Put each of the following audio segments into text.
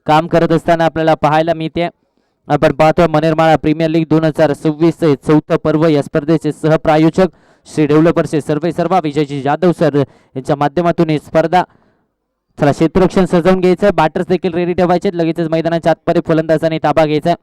काम करत असताना आपल्याला पाहायला मिळते. आपण पाहतो मनेरमाळा प्रीमियर लीग 2026 चे चौथं पर्व या स्पर्धेचे सहप्रायोजक श्री डेव्हलपर्सचे सर्वे सर्वा विजयजी जाधव सर यांच्या माध्यमातून ही स्पर्धा. चला क्षेत्ररक्षण सजवून घ्यायचं, बॅटर्स देखील रेडी ठेवायचे, लगेचच मैदानाच्या आतपर्यंत फलंदाजांनी ताबा घ्यायचा.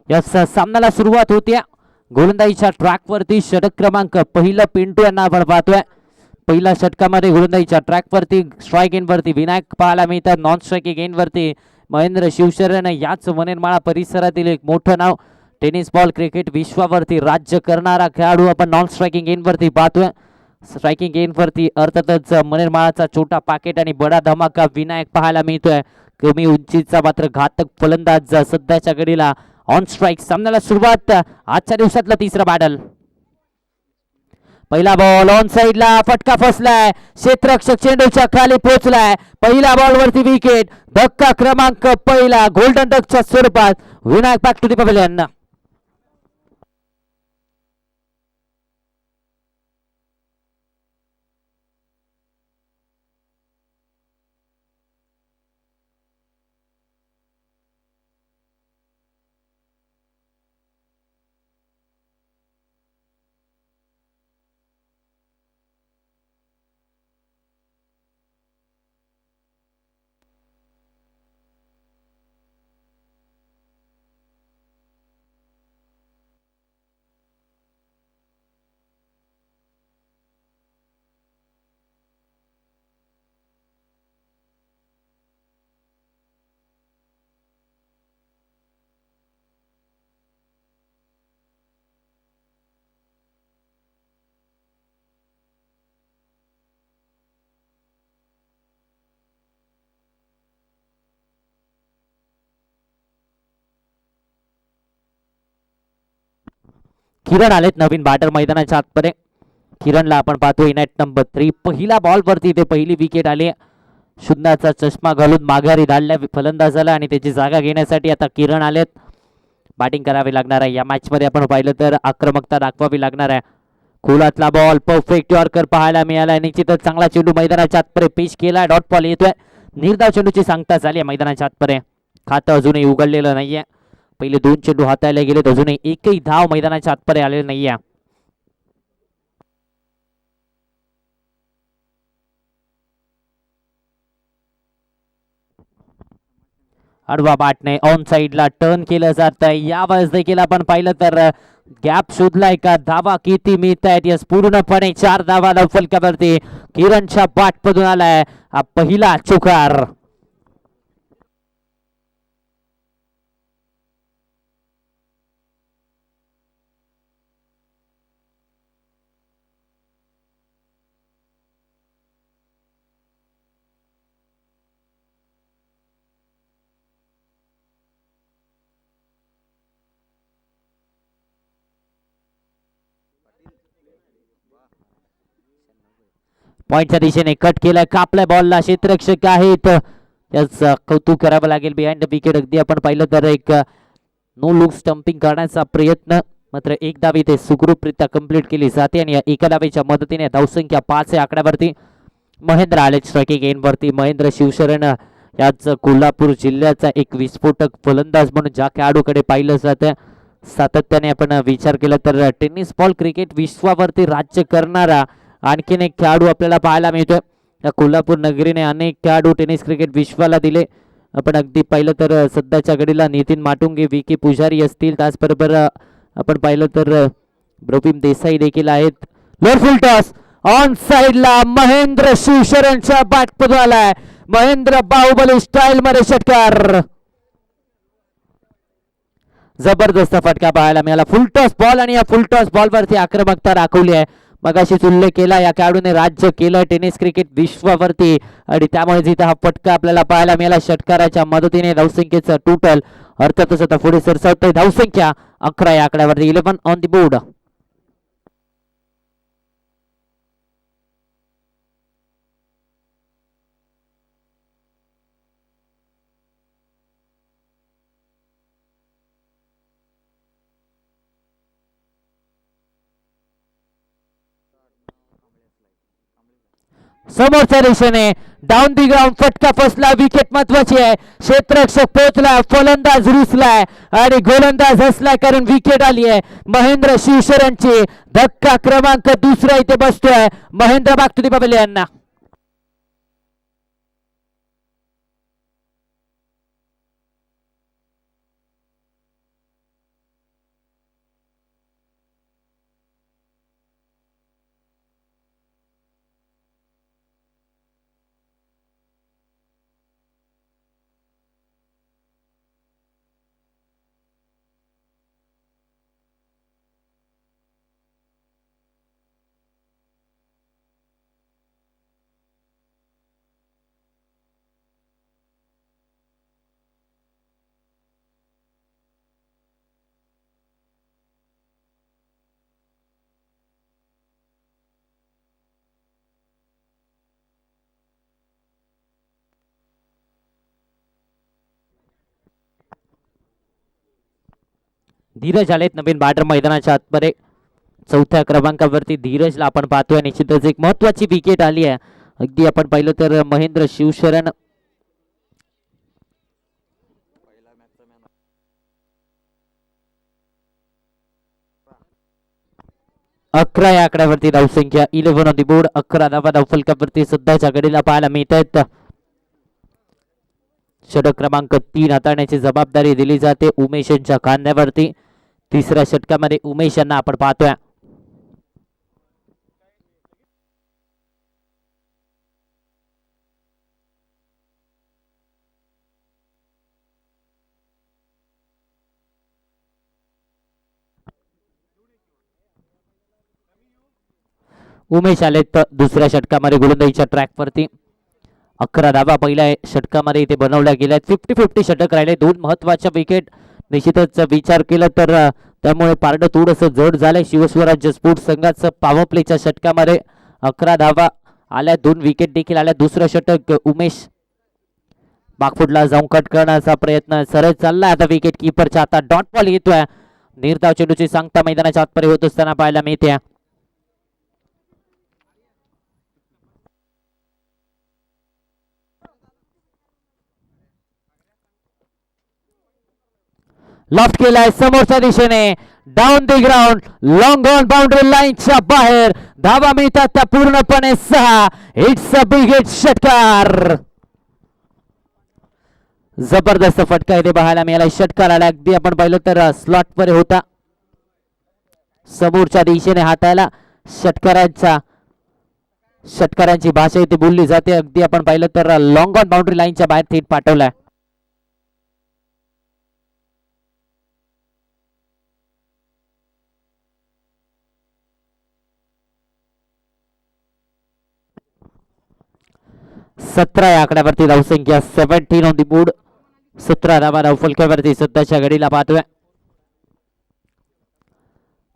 या सामन्याला सुरुवात होते. गोलंदाजीच्या ट्रॅक वरती षटक क्रमांक पहिलं पिंटू यांना आपण पाहतोय. पहिल्या षटकामध्ये गोलंदाजीच्या ट्रॅक वरती स्ट्राईक इन वरती विनायक पाहायला मिळतात. नॉन स्ट्राईकिंग इन वरती महेंद्र शिवशरण, याच मनेरमाळा परिसरातील एक मोठं नाव. टेनिस बॉल क्रिकेट विश्वावरती राज्य करणारा खेळाडू आपण नॉन स्ट्राईकिंग इन वरती पाहतोय. स्ट्रायकिंग इन वरती अर्थातच मनेरमाळाचा छोटा पाकेट आणि बडा धमाका विनायक पाहायला मिळतोय. कमी उंचीचा मात्र घातक फलंदाज सध्याच्या घडीला ऑन स्ट्राईक. सामन्याला सुरुवात आजच्या दिवसातलं तिसरं बॅटल. पहिला बॉल ऑन साइडला, फटका फसलाय, क्षेत्ररक्षक चेंडूच्या खाली पोहोचलाय. पहिल्या बॉल वरती विकेट. धक्का क्रमांक पहिला गोल्डन डकच्या स्वरूपात. Vinayak back to the pavilion. Kiran आलेत नवीन बॅटर मैदानाच्या आतमध्ये. किरणला आपण पाहतो इनॅट नंबर 3. पहिला बॉल वरती ते पहिली विकेट आली. शून्याचा चष्मा घालून माघारी धाडल्या फलंदाजाला आणि त्याची जागा घेण्यासाठी आता किरण आलेत. बॅटिंग करावी लागणार आहे या मॅच मध्ये. आपण पाहिलं तर आक्रमकता दाखवावी लागणार आहे. खोलातला बॉल परफेक्ट यॉर्कर पाहायला मिळाला. निश्चितच चांगला चेंडू मैदानाच्या आतपर्यंत पेश केला. डॉट बॉल येतोय. निर्धाव चेंडूची सांगता झाली आहे मैदानाच्या आतपर्यंत. खातं अजूनही उघडलेलं नाहीये. पहिले 2 चेंडू हाताळले गेलेत. अजूनही एकही धाव मैदानाच्या आतपर्यंत आलेलं नाहीये. आडवा बॅटने ऑन साइडला टर्न केलं जात आहे. यावेळेस देखील आपण पाहिलं तर गॅप शोधलाय का. धावा किती मिळत आहेत. यस, पूर्णपणे 4 धावा फलकावरती किरणच्या बॅट मधून आलाय हा पहिला चौकार. पॉइंटच्या दिशेने कट केलाय. कापलाय बॉलला. क्षेत्ररक्षक आहेत. त्याचं कौतुक करावं लागेल. बिहाइंड द विकेट अगदी आपण पाहिलं तर एक नो लुक स्टंपिंग करण्याचा प्रयत्न. मात्र एक धाव इथे सुखरूपरित्या कंप्लीट केली जाते आणि या एका धावेच्या मदतीने धावसंख्या 5 या आकड्यावरती. महेंद्र आले स्ट्रायकिंग एंड वरती. महेंद्र शिवशरण याच कोल्हापूर जिल्ह्याचा एक विस्फोटक फलंदाज म्हणून ज्या खेळाडूकडे पाहिलं जातं. सातत्याने आपण विचार केला तर टेनिस बॉल क्रिकेट विश्वावरती राज्य करणारा आणखीन एक खेळाडू आपल्याला पाहायला मिळतोय. या कोल्हापूर नगरीने अनेक खेळाडू टेनिस क्रिकेट विश्वाला दिले. आपण अगदी पाहिलं तर सध्याच्या घडीला नितीन माटुंगे, विकी पुजारी असतील. त्याचबरोबर आपण पाहिलं तर ब्रोपिम देसाई देखील आहेत. लोअर फुल टॉस ऑन साइडला महेंद्र शिवशरणच्या बॅट पडून आलाय. महेंद्र बाहुबली स्टाईल मध्ये षटकार. जबरदस्त फटका पाहायला मिळाला. फुल टॉस बॉल आणि या फुल टॉस बॉल वरती आक्रमकता दाखवली आहे. मगाशीच उल्लेख केला या खेळाडूने राज्य केलं टेनिस क्रिकेट विश्वावरती आणि त्यामुळे जिथे हा फटका आपल्याला पाहायला मिळाला षटकाराच्या मदतीने. धावसंख्येचं टोटल अर्थातच आता पुढे सरसावतोय. धावसंख्या 11 या आकड्यावरती. 11 ऑन द बोर्ड. समोरच्या दिशेने डाऊन दी ग्राउंड फटका फसला. विकेट महत्वाची आहे. क्षेत्ररक्षक पोहोचला. फलंदाज रुसलाय आणि गोलंदाज हसलाय कारण विकेट आली आहे. महेंद्र शिवशरणची धक्का क्रमांक 2 इथे बसतोय. Mahendra back to the pavilion. Dheeraj आलेत नवीन बॅटर मैदानाच्या आतमध्ये. 4थ्या क्रमांकावरती धीरजला आपण पाहतोय. निश्चितच एक महत्वाची विकेट आली आहे. अगदी आपण पाहिलं तर महेंद्र शिवशरण 11 या आकड्यावरती धावसंख्या. 11 ऑन द बोर्ड. 11 धावा धावफलकावरती सध्याच्या घडीला पाहायला मिळत आहेत. षटक क्रमांक 3 हाताळण्याची जबाबदारी दिली जाते उमेश यांच्या खांद्यावरती. 3ऱ्या षटकामध्ये उमेश यांना आपण पाहतोय. उमेश आलेत 2ऱ्या षटकामध्ये गोलंदाजीच्या ट्रॅकवरती. 11 धावा पहिल्या षटकामध्ये इथे बनवल्या गेल्या. 50-50 षटक राहिले. 2 महत्वाच्या विकेट. निश्चितच विचार केला तर त्यामुळे पारडं थोडंसं जड झालंय शिवस्वराज्य स्पोर्ट्स संघाचं पॉवर प्लेच्या षटकामध्ये 11 धावा आल्या, 2 विकेट देखील आल्या. दुसरं षटक उमेश बागफुटला जाऊन कट करण्याचा प्रयत्न सरळ चालला. आता विकेट किपरच्या आता डॉट बॉल येतोय. निर्धाव चेंडूची सांगता मैदानाच्या आतपर्यंत होत असताना पाहायला मिळते. लॉफ्ट केलाय समोरच्या दिशेने, down the ground, long on boundary लाईनच्या बाहेर. धावा मिळतात त्या पूर्णपणे 6. इट्स अ बिग हिट षटकार. जबरदस्त फटका इथे पाहायला मिळाला. षटकार आला अगदी आपण पाहिलं तर स्लॉट वर होता, समोरच्या दिशेने हाताळला. षटकारांची भाषा इथे बोलली जाते. अगदी आपण पाहिलं तर लॉंग ऑन बाउंड्री लाईनच्या बाहेर थेट पाठवलाय. सतरा या आकड्यावरती धावसंख्या 17 ऑन दी बोर्ड. 17 धावा धावफलकावरती सध्याच्या घडीला पाहतोय.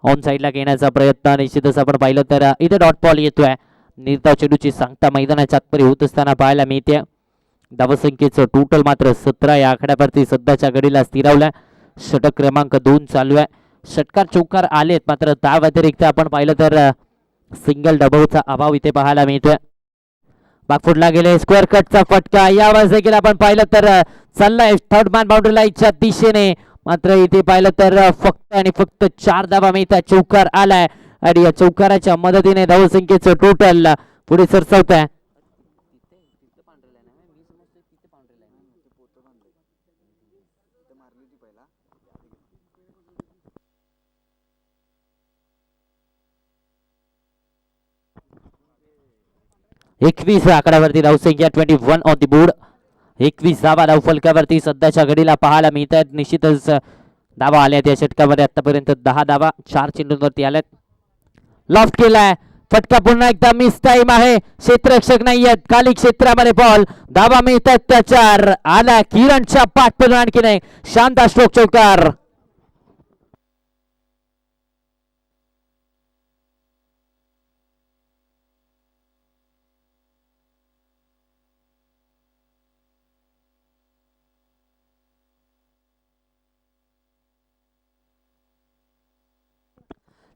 ऑन साईडला घेण्याचा प्रयत्न निश्चितच आपण पाहिलं तर इथे डॉट बॉल येतोय. निर्धाव चेंडूची सांगता मैदानाच्या आतपर्यंत होत असताना पाहायला मिळते. धावसंख्येचं टोटल मात्र 17 या आकड्यावरती सध्याच्या घडीला स्थिरावलाय. षटक क्रमांक 2 चालू आहे. षटकार चौकार आलेत, मात्र त्या व्यतिरिक्त आपण पाहिलं तर सिंगल डबलचा अभाव इथे पाहायला मिळतोय. बागफुटला गेले स्क्वेअर कटचा फटका. यावेळेस देखील आपण पाहिलं तर चाललाय थर्ड मॅन बाउंड्री लाईनच्या दिशेने, मात्र इथे पाहिलं तर फक्त आणि फक्त 4 धावा मिळतात. चौकार आलाय आणि या चौकाराच्या मदतीने धावसंख्येचं टोटल पुढे सरसावत आहे. एकवीस आकड्यावरती धावसंख्या 21 ऑन द बोर्ड. 21 धावा धावफलकावरती सध्याच्या घडीला पाहायला मिळत आहेत. निश्चितच धावा आल्यात या षटकामध्ये आतापर्यंत 10 धावा 4 चेंडूंवरती आल्यात. लॉफ्ट केलाय फटका, पुन्हा एकदा मिस टाइम आहे. क्षेत्ररक्षक नाही आहेत, खाली क्षेत्रामध्ये बॉल. धावा मिळतात त्या 4. आला किरणच्या पाठपण आणखी नाही. शानदार स्ट्रोक चौकार.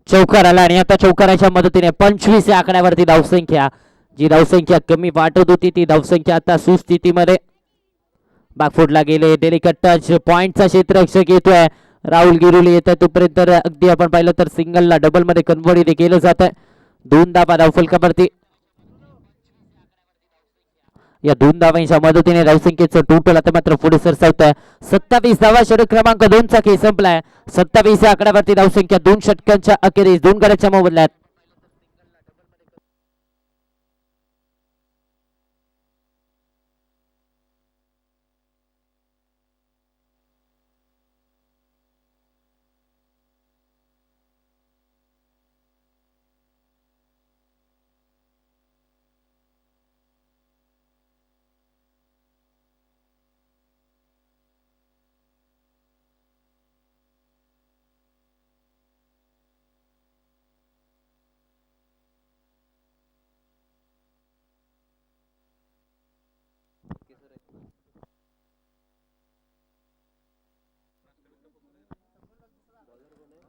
चौकार आला आणि आता चौकाराच्या मदतीने 25 या आकड्यावरती धावसंख्या, जी धावसंख्या कमी वाटत होती ती धावसंख्या आता सुस्थितीमध्ये. बागफुटला गेले डेलिकेट टच, पॉइंटचा क्षेत्ररक्षक येतोय. राहुल गिरुली येत आहे तोपर्यंत अगदी आपण पाहिलं तर सिंगलला डबल मध्ये कन्वर्ट इथे केलं जात आहे. 2 धावा धावफलकावरती. या 2 धावांच्या मदतीने धावसंख्येचं टोटल आता मात्र पुढे सरसावत आहे. 27 धावा षटक क्रमांक 2 चा खेळ संपलाय. 27 या आकड्यावरती धावसंख्या 2 षटकांच्या अखेरीस 2 गड्याच्या मोबदल्यात.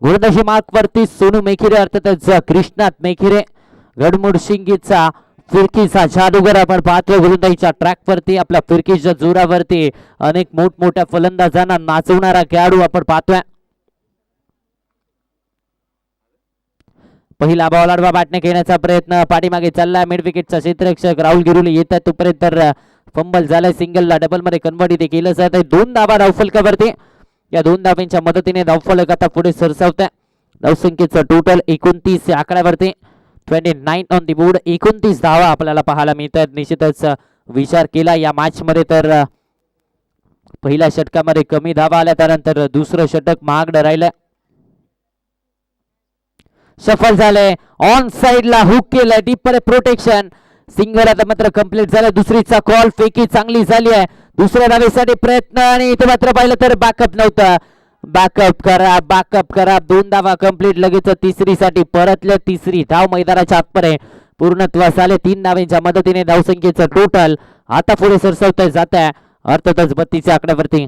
गोलंदाजी मार्क वरती सोनू मेखिरे अर्थातच कृष्णात मेखिरे, गडमुडशिंगीचा फिरकीचा जादूगर आपण पाहतोय. गोलंदाजीच्या ट्रॅक वरती आपल्या फिरकीच्या जोरावरती अनेक मोठमोठ्या फलंदाजांना नाचवणारा खेळाडू आपण पाहतोय. पहिला बॉल आडवा बॅटने घेण्याचा प्रयत्न पाठीमागे चाललाय. मिड विकेटचा क्षेत्ररक्षक राहुल गिरुली येत आहे तोपर्यंत फंबल झालाय. सिंगलला डबल मध्ये कन्वर्ट इथे केलं जात आहे. 2 धावा धावफलकावरती. या 2 धावांच्या मदतीने धावफलक आता पुढे सरसावत आहे. धावसंख्येचं टोटल 29 या आकड्यावरती 29 ऑन दी बोर्ड. 29 धावा आपल्याला पाहायला मिळतात. निश्चितच विचार केला या मॅच मध्ये तर पहिल्या षटकामध्ये कमी धावा आल्या, त्यानंतर दुसरं षटक महागडं राहिलं. सफल झाले. ऑन साइडला हुक केलंय, डीप मध्ये प्रोटेक्शन. सिंगल आता मात्र कंप्लीट झालं. दुसरीचा कॉल फेकी चांगली झाली आहे. दुसऱ्या धावेसाठी प्रयत्न आणि इथे मात्र पाहिलं तर बॅकअप नव्हता. बॅकअप करा 2 धावा कंप्लीट. लगेच तिसरी साठी परतल्या. तिसरी धाव मैदानाच्या आतमध्ये पूर्णत्वास आले. 3 धावेच्या मदतीने धावसंख्येचं टोटल आता पुढे सरसवत जात आहे अर्थातच 32 आकड्यावरती.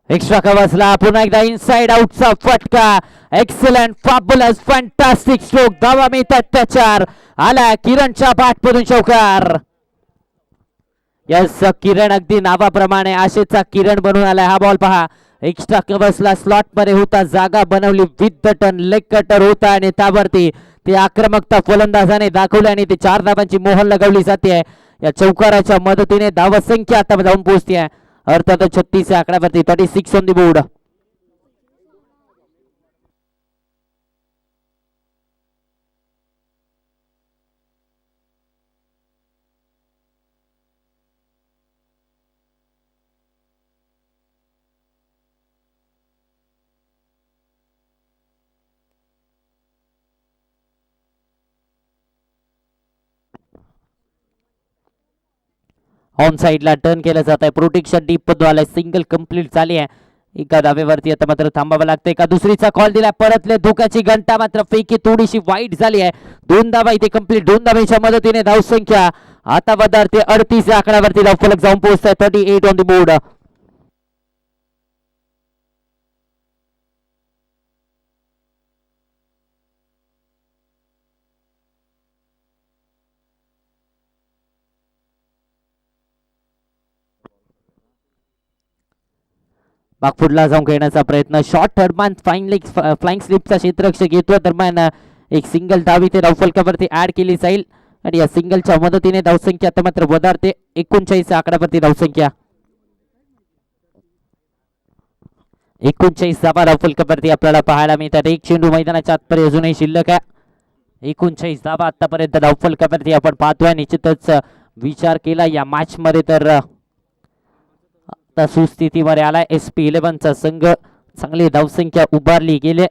एक्स्ट्रा कव्हर्सला पुन्हा एकदा इनसाइड आउटचा फटका. Excellent fabulous fantastic stroke. धावा मिळतात त्याच्यावर. आला किरणच्या पाठमधून चौकार. यस किरण अगदी नावाप्रमाणे आशेचा किरण बनून आलाय हा बॉल पहा. एक्स्ट्रा कव्हर्सला स्लॉट मध्ये होता. जागा बनवली. With the turn leg cutter होता आणि त्यावरती ती आक्रमकता फलंदाजाने दाखवली आणि ती 4 धावांची मोहर लगवली जाते. या चौकाराच्या मदतीने धावसंख्या आता जाऊन पोहोचते अर्थात 36 आकड्यावरती. 36 ऑन दी बोर्ड. ऑन साइडला टर्न केलं जात आहे. प्रोटेक्शन डीप मध्ये आलाय. सिंगल कंप्लीट झाली आहे. एका धावेवरती आता मात्र थांबावं लागतंय. का दुसरीचा कॉल दिला. परतले धोक्याची घंटा मात्र फेकी थोडीशी वाईट झाली आहे. 2 धावा इथे कंप्लीट. 2 धावेच्या मदतीने धावसंख्या आता वधारते 38 आकड्यावरती. धावफलक जाऊन पोहोचत 38 ऑन द बोर्ड. बागफुटला जाऊन खेळण्याचा प्रयत्न. शॉर्ट थर्डमॅन फ्लाइंग स्लिपचा क्षेत्ररक्षक येतो. दरम्यान एक सिंगल धाव इथे धावफलकावरती ऍड केली जाईल आणि या सिंगलच्या मदतीने धावसंख्या आता मात्र वधारते 39 आकड्यावरती. धावसंख्या 39 धावा धावफलकावरती आपल्याला पाहायला मिळतात. एक चेंडू मैदानाच्या आतपर्यंत अजूनही शिल्लक आहे. 39 धावा आतापर्यंत धावफलकावरती आपण पाहतोय. निश्चितच विचार केला या मॅच मध्ये तर आता सुस्थितीमध्ये आलाय SP11 चा संघ. चांगली धावसंख्या उभारली गेली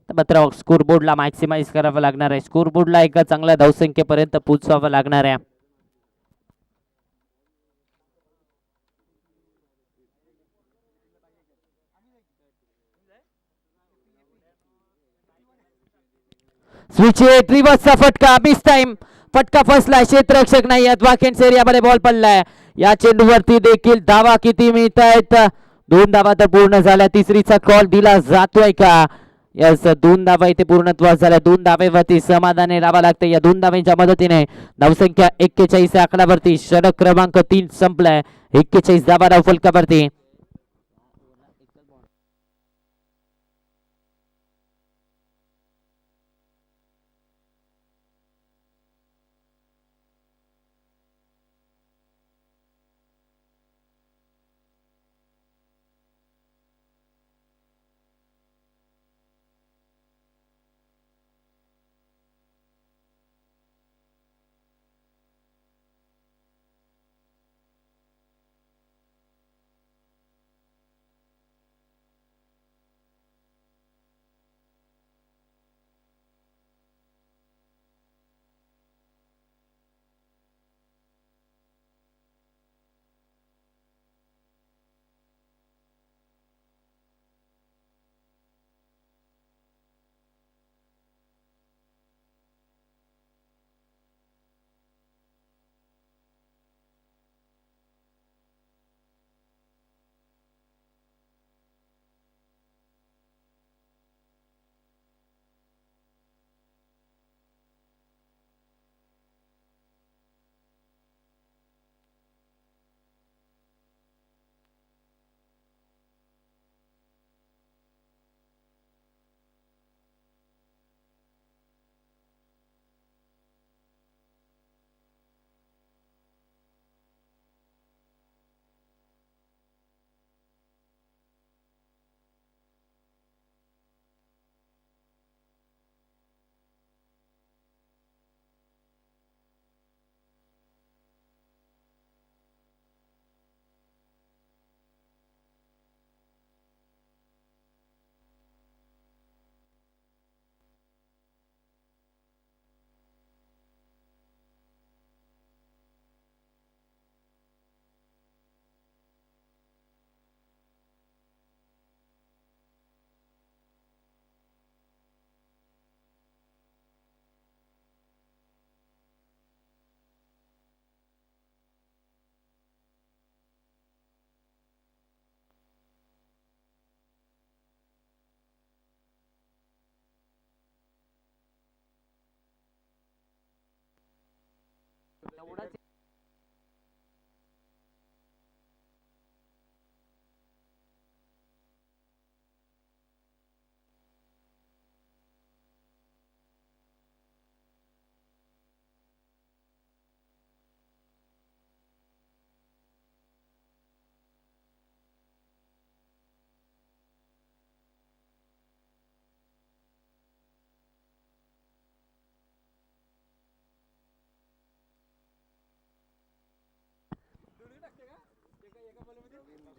मात्र स्कोर बोर्डला मॅक्सिमाइज करावं लागणार आहे. स्कोर बोर्डला एका चांगल्या धावसंख्येपर्यंत पोहोचावं लागणार आहे. स्विच रिव्हर्सचा फटका. Miss time. फटका फसलाय. क्षेत्ररक्षक नाही आहेत. वाकेन्स एरियामध्ये बॉल पडलाय. या चेंडूवरती देखील धावा किती मिळत आहेत. 2 धावा तर पूर्ण झाल्या. तिसरीचा कॉल दिला जातोय का. यस 2 धावा इथे पूर्णत्वास झाल्या. 2 धावेवरती समाधाने राहावं लागते. या 2 धावेच्या मदतीने धावसंख्या 41 आकड्यावरती. षटक क्रमांक 3 संपलाय. 41 धावा धावफलकावरती.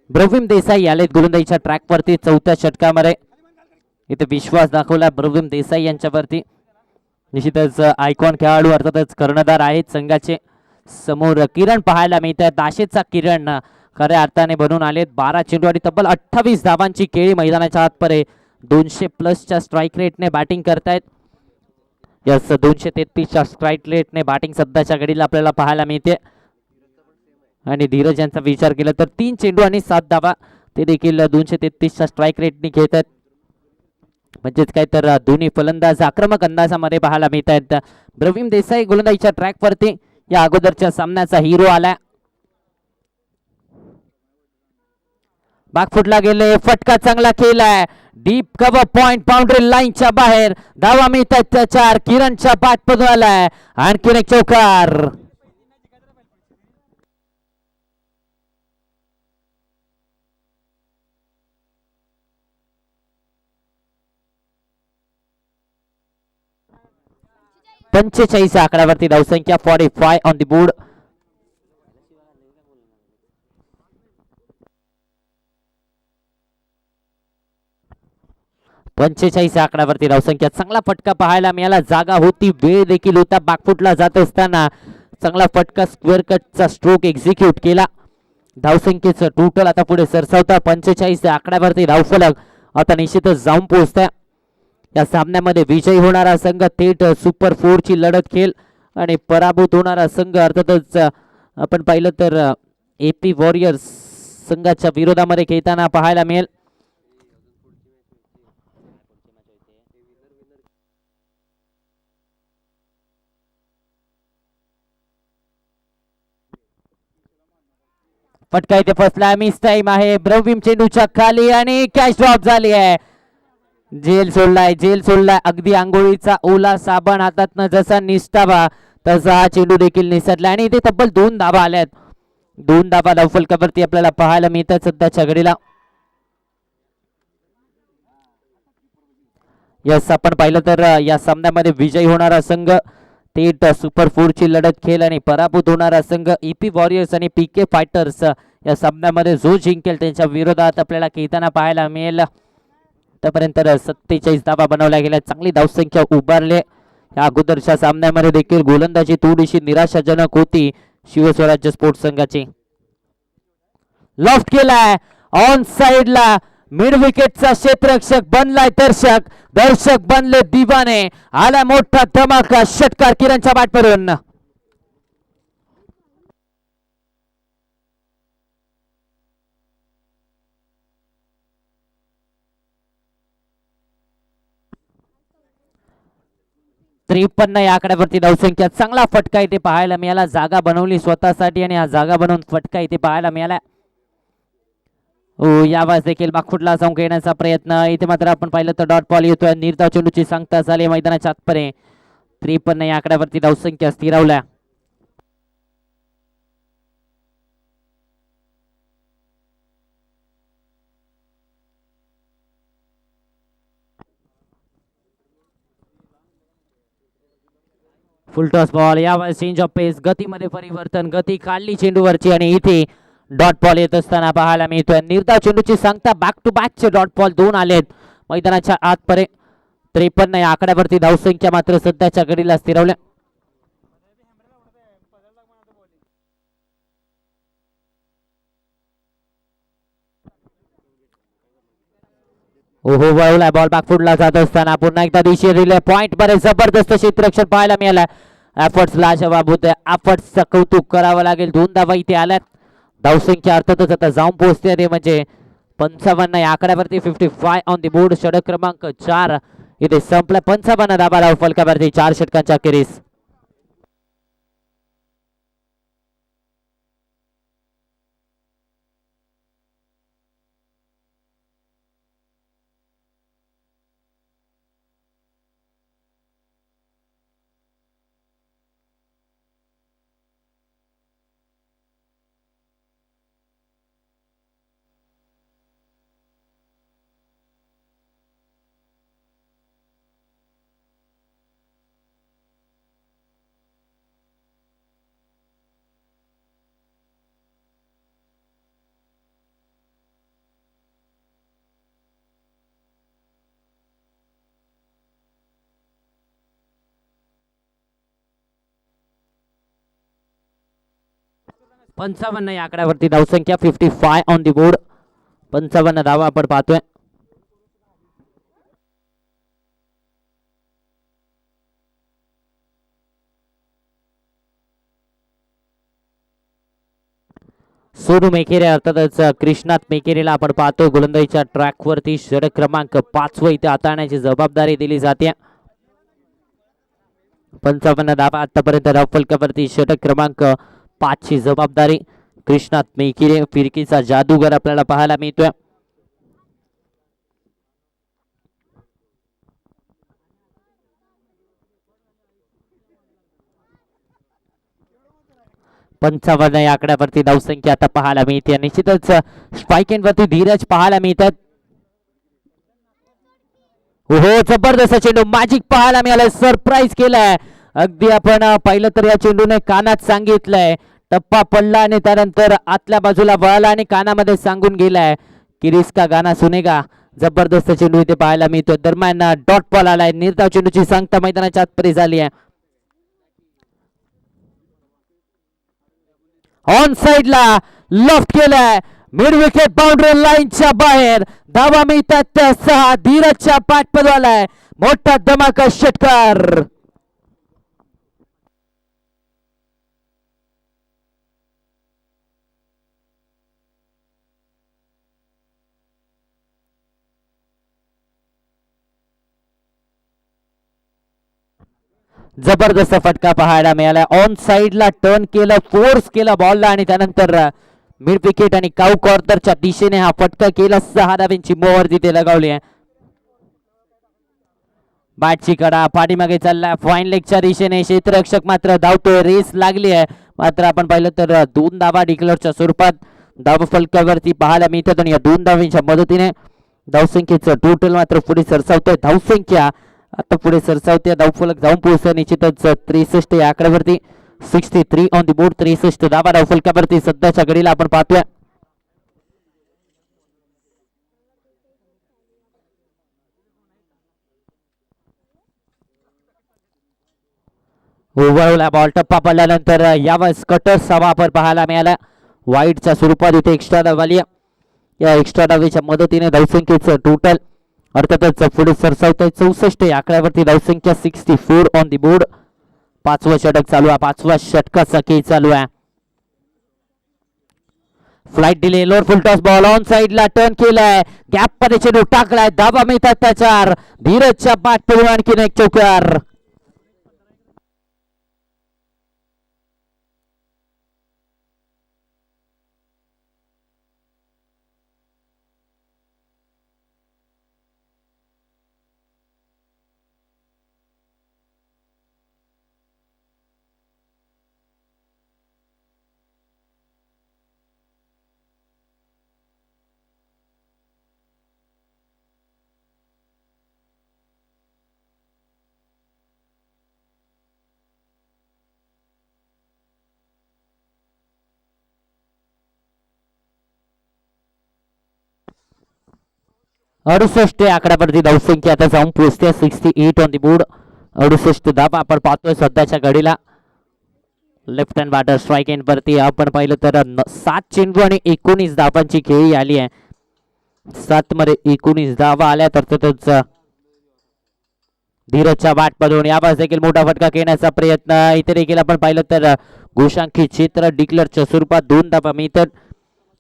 ब्रवीम देसाई आलेत गोलंदाजीच्या ट्रॅकवरती चौथ्या षटकामध्ये. इथे विश्वास दाखवला ब्रवीम देसाई यांच्यावरती. निश्चितच आयकॉन खेळाडू अर्थातच कर्णधार आहेत संघाचे. समोर किरण पाहायला मिळतात. दाशेचा किरण खऱ्या अर्थाने बनून आलेत. 12 चेंडू आणि तब्बल 28 धावांची केळी मैदानाच्या आतपरे. 200+ स्ट्राईक रेटने बॅटिंग करतायत. यस 233च्या स्ट्राईक रेटने बॅटिंग सध्याच्या घडीला आपल्याला पाहायला मिळते. आणि धीरज यांचा विचार केला तर 3 चेंडू आणि 7 धावा. ते देखील 233च्या स्ट्राईक रेटने खेळत आहेत. म्हणजेच काय तर दोन्ही फलंदाज आक्रमक अंदाजामध्ये पाहायला मिळत आहेत. ब्रवीम देसाई गोलंदाजीच्या ट्रॅकवरती या अगोदरच्या सामन्याचा हिरो आला. बागफुटला गेले. फटका चांगला केलाय. डीप कव्हर पॉइंट बाउंड्री लाईनच्या बाहेर. धावा मिळतात त्या 4. किरणच्या बॅटमधून आलाय आणखीन एक चौकार. पंचेचाळीस आकड्यावरती धावसंख्या. 45 ऑन द बोर्ड. आकड्यावरती धावसंख्या. चांगला फटका पाहायला मिळाला. जागा होती, वेळ देखील होता. बॅकफुटला जात असताना चांगला फटका स्क्वेअर कटचा स्ट्रोक एक्झिक्यूट केला. धावसंख्येचं टोटल आता पुढे सरसावता. 45 आकड्यावरती धावफलक आता निश्चितच जाऊन पोहोचताय. या सामन्यामध्ये विजयी होणारा संघ थेट सुपर 4 ची लढत खेळ आणि पराभूत होणारा संघ अर्थातच आपण पाहिलं तर AP वॉरियर्स संघाच्या विरोधामध्ये खेळताना पाहायला मिळेल. फटका इथे फसला. मिस टाइम आहे. ब्रवीम चेंडूच्या खाली आणि कॅच ड्रॉप झाली आहे. जेल सोडलाय. अगदी आंघोळीचा ओला साबण हातातनं जसा निसटावा तसा हा चेंडू देखील निसटला आणि इथे तब्बल 2 धावा आल्यात. 2 धावा धावफलकावरती आपल्याला पाहायला मिळतात सध्याच्या घडीला. यस आपण पाहिलं तर या सामन्यामध्ये विजयी होणारा संघ थेट सुपर 4 ची लढत खेळ आणि पराभूत होणारा संघ EP वॉरियर्स आणि PK फायटर्स या सामन्यामध्ये जो जिंकेल त्यांच्या विरोधात आपल्याला खेळताना पाहायला मिळेल. आतापर्यंत 47 धावा बनवल्या गेल्या. चांगली धावसंख्या उभारली. या अगोदरच्या सामन्यामध्ये देखील गोलंदाजी थोडीशी निराशाजनक होती शिवस्वराज्य स्पोर्ट्स संघाची. लॉफ्ट केलाय ऑन साइडला. मिड विकेटचा क्षेत्ररक्षक बनलाय दर्शक. दर्शक बनले दिवाने. आला मोठा धमाका. षटकार किरणच्या बॅटवरून. त्रेपन्न या आकड्यावरती धावसंख्या. चांगला फटका इथे पाहायला मिळाला. जागा बनवली स्वतःसाठी आणि हा जागा बनवून फटका इथे पाहायला मिळाला. यावेळेस देखील बागफुटला जाऊन घेण्याचा प्रयत्न. इथे मात्र आपण पाहिलं तर डॉट बॉल येतोय. निर्धाव चेंडूची सांगता झाली मैदानाच्या आतपरे. 53 या आकड्यावरती धावसंख्या स्थिरावल्या. Full toss ball. यावेळेस चेंज ऑफ पेस. गतीमध्ये परिवर्तन. गती काढली चेंडूवरची आणि इथे डॉट बॉल येत असताना पाहायला मिळतोय. निर्धाव चेंडूची सांगता. बॅक टू बॅकचे डॉट बॉल 2 आलेत मैदानाच्या आतपरे. 53 या आकड्यावरती धावसंख्या मात्र सध्याच्या घडीला स्थिरावल्या. ओहो वळवलाय बॉल. बॅकफुटला जात असताना पुन्हा एकदा दिशे दिले. पॉइंट मध्ये जबरदस्त क्षेत्ररक्षण पाहायला मिळालं. एफर्ट्स लाजवाब होते. एफर्ट्सचं कौतुक करावं लागेल. 2 धावा इथे आल्यात. धावसंख्या अर्थातच आता जाऊन पोहोचते ते म्हणजे 55 या आकड्यावरती. 55 ऑन द बोर्ड. षटक क्रमांक 4 इथे संपला. 55 धावा धाव फलकावरती 4 षटकांच्या अखेरीस. 55 या आकड्यावरती धावसंख्या 55 ऑन दी बोर्ड. 55 धावा आपण पाहतोय. सोनू मेकेरे अर्थातच कृष्णात मेकेरेला आपण पाहतो गोलंदाजीच्या ट्रॅक वरती षटक क्रमांक 5 व इथे हाताळण्याची जबाबदारी दिली जाते. 55 धावा आतापर्यंत धावफलकावरती षटक क्रमांक 5 ची जबाबदारी कृष्णात मेकेरे फिरकीचा जादूगर आपल्याला पाहायला मिळतोय. पंचावन्न या आकड्यावरती धावसंख्या आता पाहायला मिळते. निश्चितच स्ट्राईक एंड वरती धीरज पाहायला मिळतात. हो जबरदस्त चेंडू मॅजिक पाहायला मिळालं. सरप्राईज केलाय. अगदी आपण पाहिलं तर या चेंडूने कानात सांगितलंय. टप्पा पडला आणि त्यानंतर आतल्या बाजूला वळला आणि कानामध्ये सांगून गेलाय की रिस्का गाना सुनेगा. जबरदस्त चेंडू इथे पाहायला मिळतो. दरम्यान डॉट बॉल आलाय. निर्धाव चेंडूची सांगता मैदानाच्या आतपर्यंत झाली आहे. ऑन साइडला लॉफ्ट केलाय. मिड विकेट बाउंड्री लाईनच्या बाहेर धावा मिळतात त्या 6. धीरजच्या पाठपदवालाय मोठा धमाका षटकार. जबरदस्त फटका पाहायला मिळाला. ऑन साइडला टर्न केलं, फोर्स केला बॉलला आणि त्यानंतर मिड विकेट आणि काऊ कॉर्नरच्या दिशेने हा फटका केला. 6 धावांची मोहर तिथे लगावली आहे. बॅटची कडा पाठीमागे चाललाय फाईन लेगच्या दिशेने. क्षेत्ररक्षक मात्र धावतोय. रेस लागली आहे. मात्र आपण पाहिलं तर 2 धावा डिक्लेअरच्या स्वरूपात धाव फलकावरती पाहायला मिळतात आणि या 2 धावांच्या मदतीने धावसंख्येचं टोटल मात्र पुढे सरसावतोय. धावसंख्या आता पुढे सरसावते. धावफलक जाऊन पोहोचतोय निश्चितच 63 या आकड्यावरती. 63 ऑन द बोर्ड. 63 धावा धावफलकावरती सध्याच्या घडीला आपण पाहतोय. ओव्हरला बॉल टप्पा पडल्यानंतर यावेळेस कटर्सचा वापर पाहायला मिळाला. वाईडच्या स्वरूपात इथे एक्स्ट्रा धाव आली. या एक्स्ट्रा धावेच्या मदतीने धावसंख्येचं टोटल अर्थातच पुढे सरसावतोय. 64 या आकड्यावरती धावसंख्या. 64 ऑन दी बोर्ड. 5वं षटक चालू आहे. 5व्या षटकाचा खेळ चालू आहे. Flight delay lower full toss ball on साइडला टर्न केलाय. गॅप मध्ये चेंडू टाकलाय. धावा मिळतात त्याच्यावर. धीरजच्या पाठपुढून आणखीन एक चौकार. अडुसष्ट आकड्यावरती धावसंख्या आता जाऊन पोहोचते. 68 ऑन दी बोर्ड. 68 धावा आपण पाहतोय सध्याच्या घडीला. Left hand batter strike end वरती आपण पाहिलं तर 7 चेंडू आणि 19 धावांची खेळी आली आहे. 7 मध्ये 19 धावा आल्या. तर धीरजच्या बॅट मधून यावेळेस देखील मोठा फटका घेण्याचा प्रयत्न. इथे देखील आपण पाहिलं तर घोषांकित क्षेत्र डिक्लेअरच्या स्वरूपात 2 धावा मिळतात.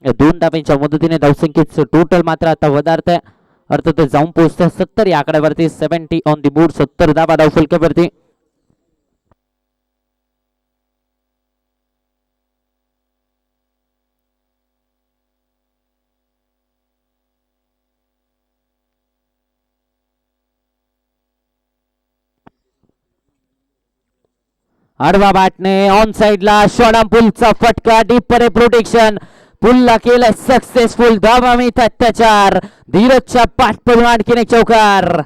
2 धावांच्या मदतीने धावसंख्येचं टोटल मात्र आता वधारत आहे. अर्थात जाऊन पोहोचतं 70 या आकड्यावरती. 70 ऑन दी बोर्ड. 70 धावा धावफलकावरती. आडवा बॅटने ऑन साइडला शॉर्ट पुलचा फटका. डीप मध्ये प्रोटेक्शन. पुलला केलं सक्सेसफुल. धावा मिळतात त्याच्यावर. धीरजच्या पाठपडून आणखीन एक चौकार.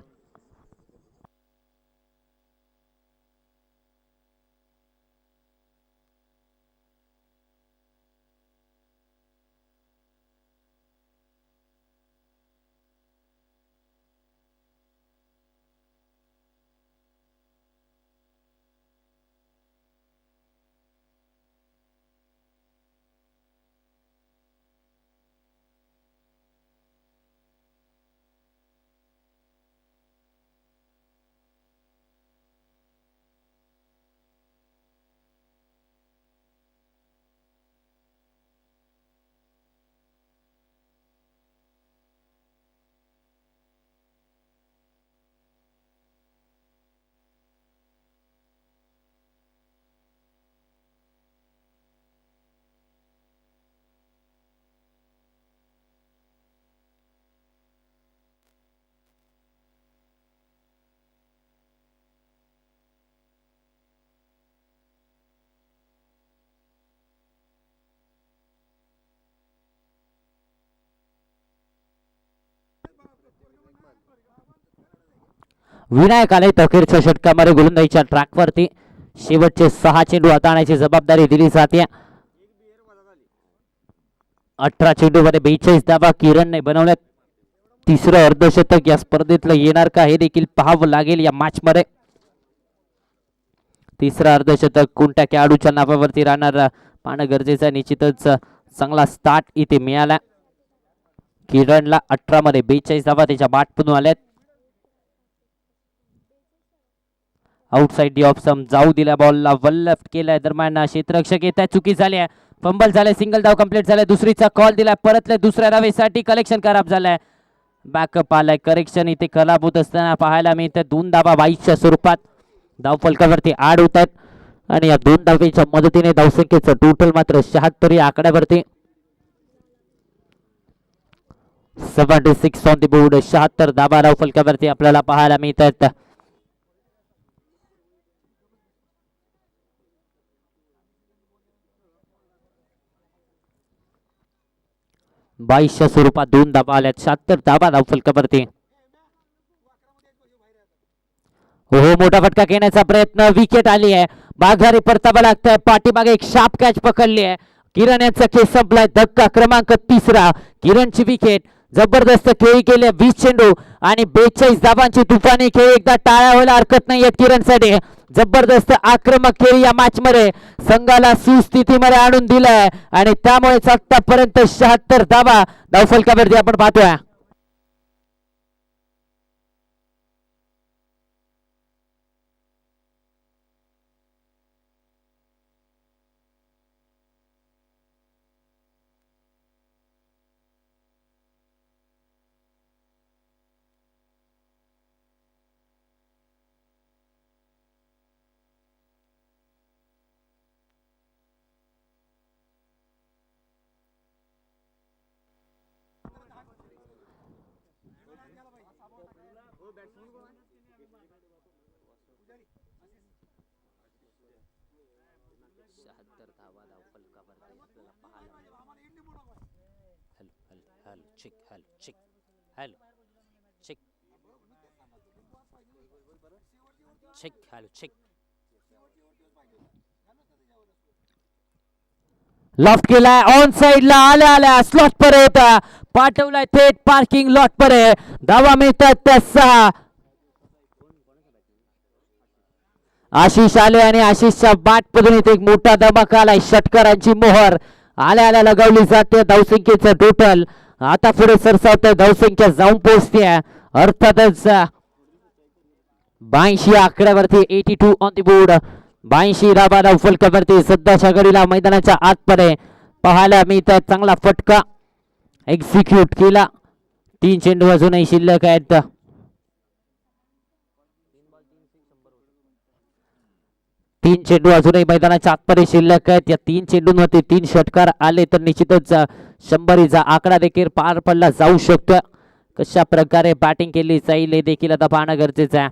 विनायक आले अखेरच्या षटकामध्ये गोलंदाजीच्या ट्रॅकवरती. शेवटचे 6 चेंडू हाताळण्याची जबाबदारी दिली जाते. 18 चेंडूमध्ये 42 धावा किरणने बनवल्यात. तिसरं अर्धशतक या स्पर्धेतलं येणार का हे देखील पाहावं लागेल या मॅच मध्ये. तिसरं अर्धशतक कोणत्या खेळाडूच्या नावावरती राहणार पाहणं गरजेचं आहे. निश्चितच चांगला स्टार्ट इथे मिळाला किरणला. 18 मध्ये 42 धावा त्याच्या बॅटमधून आल्यात. आउटसाइड दी ऑफ सम जाऊ दिल्या बॉलला वन लेफ्ट केलाय. दरम्यान क्षेत्ररक्षक येत आहे. चुकी झाली आहे. फंबल झाले. सिंगल धाव कंप्लीट झालाय. दुसरीचा कॉल दिलाय. परतले दुसऱ्या धावेसाठी. कलेक्शन खराब झालाय. बॅकअप आलाय. करेक्शन इथे खराब होत असताना पाहायला मिळतं. 2 धावा 22च्या स्वरूपात धाव फलकावरती ऍड होत आहेत आणि या 2 धावेच्या मदतीने धावसंख्येचं टोटल मात्र 76 या आकड्यावरती. 76 ऑन द बोर्ड. 76 धावा धाव फलकावरती आपल्याला पाहायला मिळतात. बाईसच्या स्वरूपात 2 धावा आल्यात. 76 धावा धाव फलकावरती. हो मोठा फटका घेण्याचा प्रयत्न. विकेट आली आहे. बाघारी परतावा लागतंय. पाठीमागे एक शार्प कॅच पकडली आहे. किरण यांचा खेळ संपलाय. धक्का क्रमांक 3. किरणची विकेट. जबरदस्त खेळी केली. 20 चेंडू आणि 42 धावांची तुफानी खेळी. एकदा टाळ्या व्हायला हरकत नाही किरणसाठी. जबरदस्त आक्रमक खेळी या मॅच मध्ये संघाला सुस्थितीमध्ये आणून दिलाय आणि त्यामुळेच आतापर्यंत 76 धावा धावफलकावरती आपण पाहतोय. लॉफ्ट केलाय. ऑन साइडला आल्या आल्या स्लॉट परे होता. पाठवलाय थेट पार्किंग लॉट परे. धावा मिळतात त्या 6. आशिष आले आणि आशिषच्या बॅट मधून इथे एक मोठा धमाका आलाय. षटकारांची मोहर आल्या आल्या लगावली जाते. धावसंख्येचं टोटल आता पुढे सरसावतंय. धावसंख्या जाऊन पोहोचते अर्थातच 82 आकड्यावरती. 82 ऑन द बोर्ड. 82 धावा धाव फलकावरती. सध्याच्या घडीला मैदानाच्या आतमध्ये पाहायला मिळतात. चांगला फटका एक्झिक्यूट केला. 3 चेंडू अजूनही शिल्लक आहेत. 3 चेंडू अजूनही मैदानाच्या आतमध्ये शिल्लक आहेत. या 3 चेंडूंवरती 3 षटकार आले तर निश्चितच 100चा आकडा देखील पार पडला जाऊ शकतो. कशा प्रकारे बॅटिंग केली जाईल हे देखील आता पाहणं गरजेचं आहे.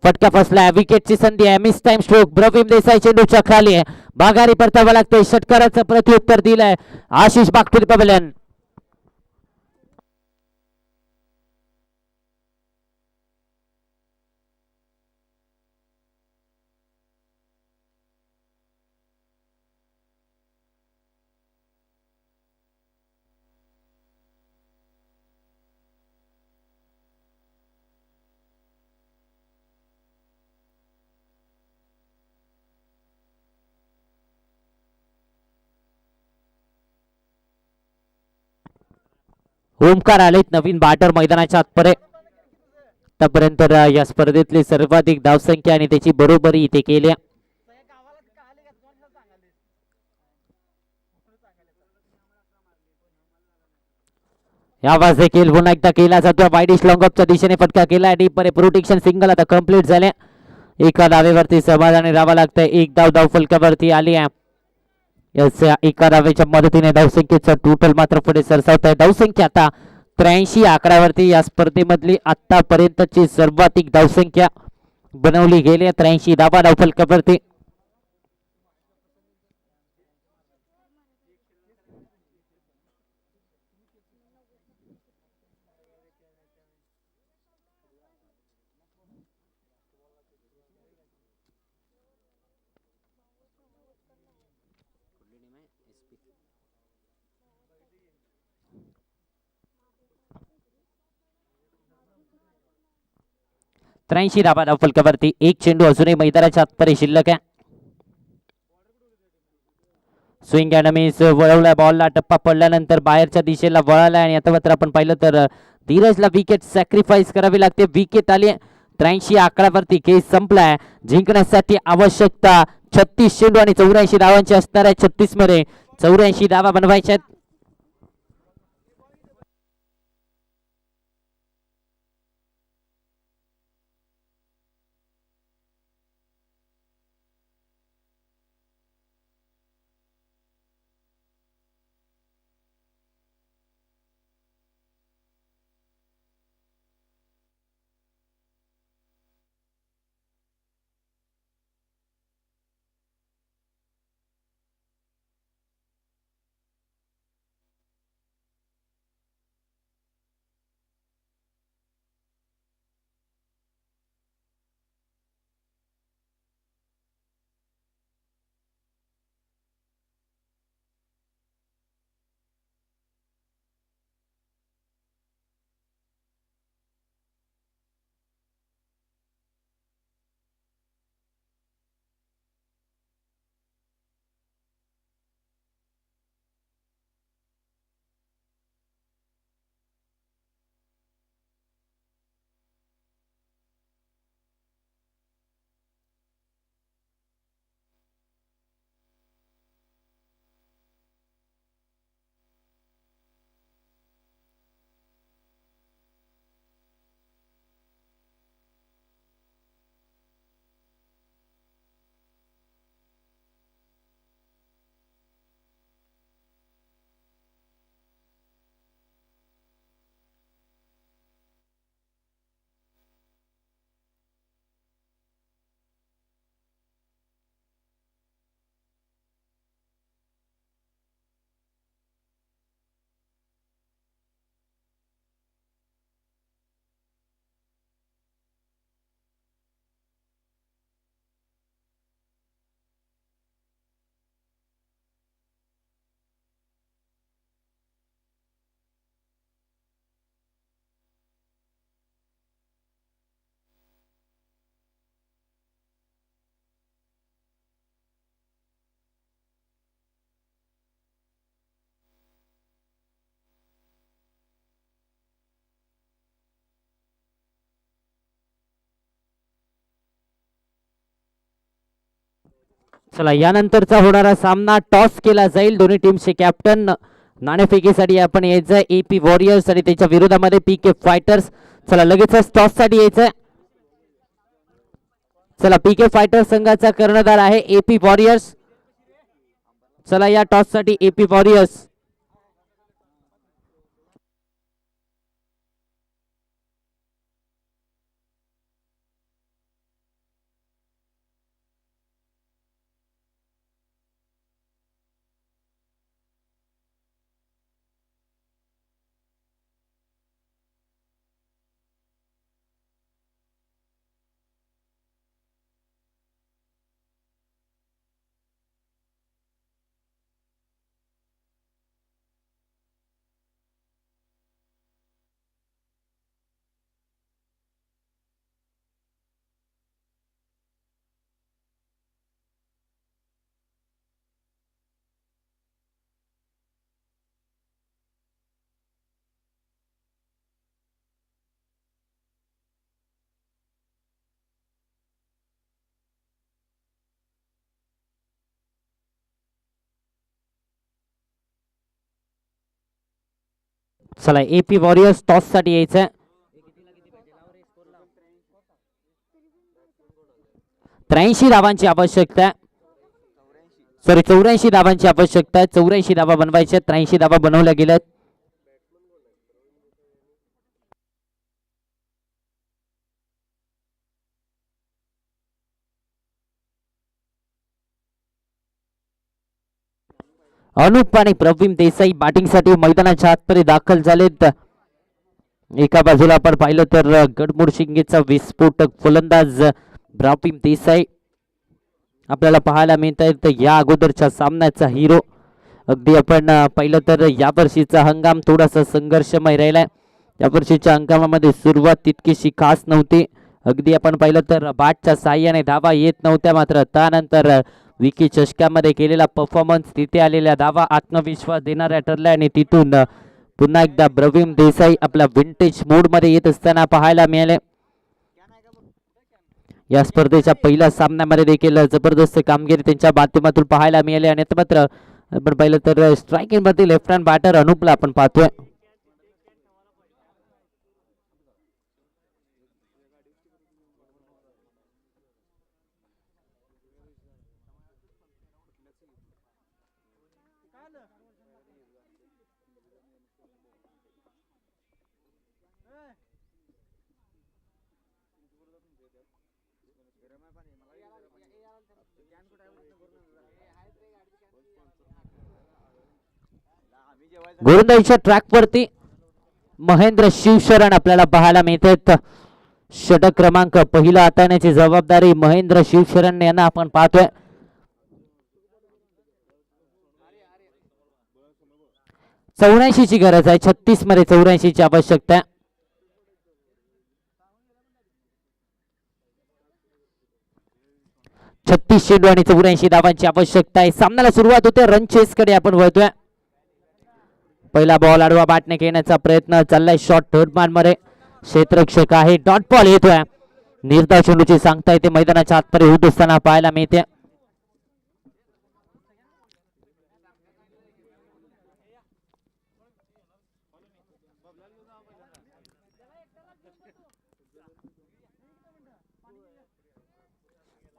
फटका फसलाय. विकेटची संधी आहे. Mistime stroke. ब्रवीम देसाई चेंडूच्या खाली आहे. बागारी परतावा लागतोय. षटकाराचं प्रत्युत्तर दिलंय Ashish back to the pavilion. Omkar आलेत नवीन बॅटर मैदानाच्या आतपर्यंत. आतापर्यंत या स्पर्धेतली सर्वाधिक धावसंख्या आणि त्याची बरोबरी इथे केली. आवाज देखील पुन्हा एकदा केला जातो. वाईडिश लॉंगअपच्या दिशेने फटका केला. डीप मध्ये प्रोटेक्शन सिंगल आता कंप्लीट झाले. एका धावेवरती समाधानी राहावं लागतंय. एक धाव धाव फलकावरती आली आहे. या एका धावेच्या मदतीने धावसंख्येचं टोटल मात्र पुढे सरसावत आहे. धावसंख्या आता 83 आकड्यावरती. या स्पर्धेमधली आतापर्यंतची सर्वाधिक धावसंख्या बनवली गेली. 83 धावा धाव फलकावरती. 83 धावा धावफलकावरती. एक चेंडू अजूनही मैदानाच्या आतपर्यंत शिल्लक आहे. स्विंग अँड मिस वळवला बॉलला, टप्पा पडल्यानंतर बाहेरच्या दिशेला वळाला आणि आता मात्र आपण पाहिलं तर धीरजला विकेट सॅक्रिफाईस करावी लागते. विकेट आली. 83 आकड्यावरती खेळ संपलाय. जिंकण्यासाठी आवश्यकता 36 चेंडू आणि 84 धावांची असणार आहे. 36 मध्ये 84 धावा बनवायच्या आहेत. चला यानंतरचा होणारा सामना टॉस केला जाईल. दोन्ही टीमचे कॅप्टन नाणेफेकीसाठी आपण यायचं एपी वॉरियर्स आणि त्याच्या विरोधामध्ये पीके फायटर्स. चला लगेचच टॉस साठी यायचंय. चला पीके फायटर्स संघाचा कर्णधार आहे एपी वॉरियर्स. चला या टॉस साठी एपी वॉरियर्स. चला एपी वॉरियर्स टॉस साठी यायचंय. 83 धावांची आवश्यकता. सॉरी 84 धावांची आवश्यकता. 84 धावा बनवायच्या. 83 धावा बनवल्या गेल्यात. अनुप आणि प्रवीण देसाई बॅटिंग साठी मैदानाच्या आतमध्ये दाखल झालेत. एका बाजूला आपण पाहिलं तर गडमुडशिंगेचा विस्फोटक फलंदाज प्रवीण देसाई आपल्याला पाहायला मिळत आहेत. या अगोदरच्या सामन्याचा हिरो. अगदी आपण पाहिलं तर यावर्षीचा हंगाम थोडासा संघर्षमय राहिलाय. यावर्षीच्या हंगामामध्ये सुरुवात तितकीशी खास नव्हती. अगदी आपण पाहिलं तर बॅटच्या साह्याने धावा येत नव्हत्या, मात्र त्यानंतर विकी चषकामध्ये केलेला परफॉर्मन्स, तिथे आलेल्या धावा आत्मविश्वास देणाऱ्या ठरल्या आणि तिथून पुन्हा एकदा ब्रवीम देसाई आपल्या विंटेज मोड मध्ये येत असताना पाहायला मिळाले. या स्पर्धेच्या पहिल्या सामन्यामध्ये देखील जबरदस्त कामगिरी त्यांच्या माध्यमातून पाहायला मिळाली आणि मात्र आपण पाहिलं तर स्ट्रायकिंग मध्ये लेफ्ट हँड बॅटर अनुपला आपण पाहतोय. गोलंदाजीच्या ट्रॅक वरती महेंद्र शिवशरण आपल्याला पाहायला मिळतात. षटक क्रमांक पहिला हाताळण्याची जबाबदारी महेंद्र शिवशरण यांना आपण पाहतोय. 84 ची गरज आहे, 36 मध्ये 84 ची आवश्यकता. 36 चेंडू आणि 84 धावांची आवश्यकता आहे. सामन्याला सुरुवात होते, रन चेस कडे आपण वळतोय. पहिला बॉल आडवा बॅटने घेण्याचा प्रयत्न चाललाय, शॉर्ट थर्ड मॅन मध्ये क्षेत्ररक्षक आहे, डॉट बॉल येतोय. निर्धाव चेंडूची सांगता येते, मैदानाच्या आतमध्ये होत असताना पाहायला मिळते.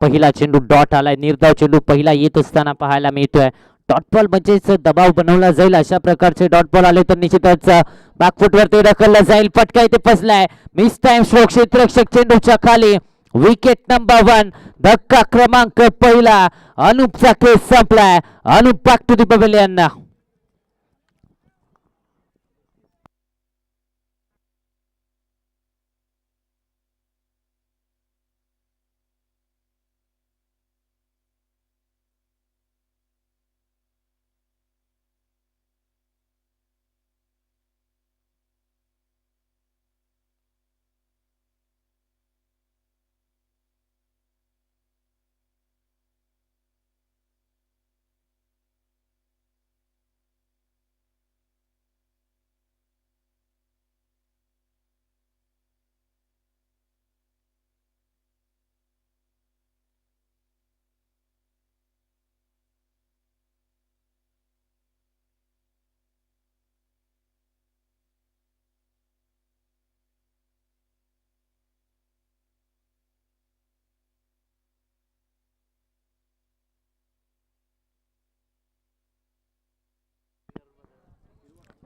पहिला चेंडू डॉट आलाय, निर्धाव चेंडू पहिला येत असताना पाहायला मिळतोय. डॉट बॉल म्हणजेच दबाव बनवला जाईल अशा प्रकारचे डॉट बॉल आले तर निश्चितच बॅकफुट वरती ढकलला जाईल. फटका इथे फसलाय, मिस टाइम स्ट्रोक, क्षेत्ररक्षक चेंडूच्या खाली. विकेट नंबर 1, धक्का क्रमांक पहिला. अनुपचा केस संपलाय. Anup back to the pavilion.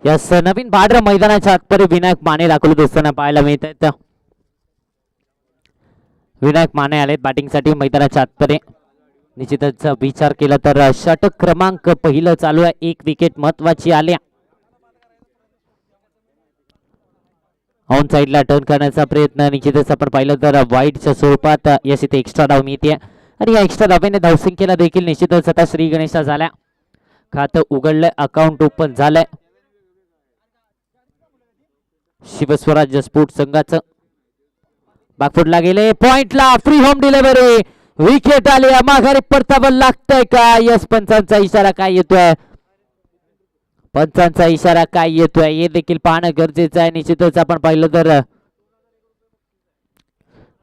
Yes, नवीन बाड्र मैदानाच्या आतमध्ये विनायक माने दाखवत असताना पाहायला मिळत आहेत. विनायक माने आलेत बॅटिंग साठी मैदानाच्या आतमध्ये. निश्चितच विचार केला तर षटक क्रमांक पहिलं चालू आहे, एक विकेट महत्वाची आल्या. ऑन साइडला टर्न करण्याचा प्रयत्न, निश्चितच आपण पाहिलं तर वाईटच्या स्वरूपात यश इथे एक्स्ट्रा धाव मिळते आणि या एक्स्ट्रा धावेने धावसंख्येला देखील निश्चितच आता श्री गणेशा झाल्या. खातं उघडलंय, अकाउंट ओपन झालंय शिवस्वराज्य स्पोर्ट्स संघाचं. बॅकफुटला गेले, पॉइंटला फ्री होम डिलिव्हरी, विकेट आली. माघारी परतावं लागतंय का? यस, पंचांचा इशारा काय येतोय? पंचांचा इशारा काय येतोय हे देखील पाहणं गरजेचं आहे. निश्चितच आपण पाहिलं तर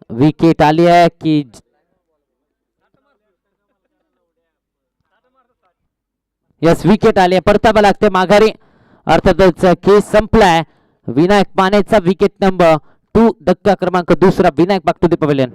विकेट आली आहे की यस, विकेट आली आहे, परतावा लागते माघारी. अर्थातच केस संपलाय. विनायक मानेचा विकेट नंबर 2, धक्का क्रमांक दुसरा. Vinayak back to the pavilion.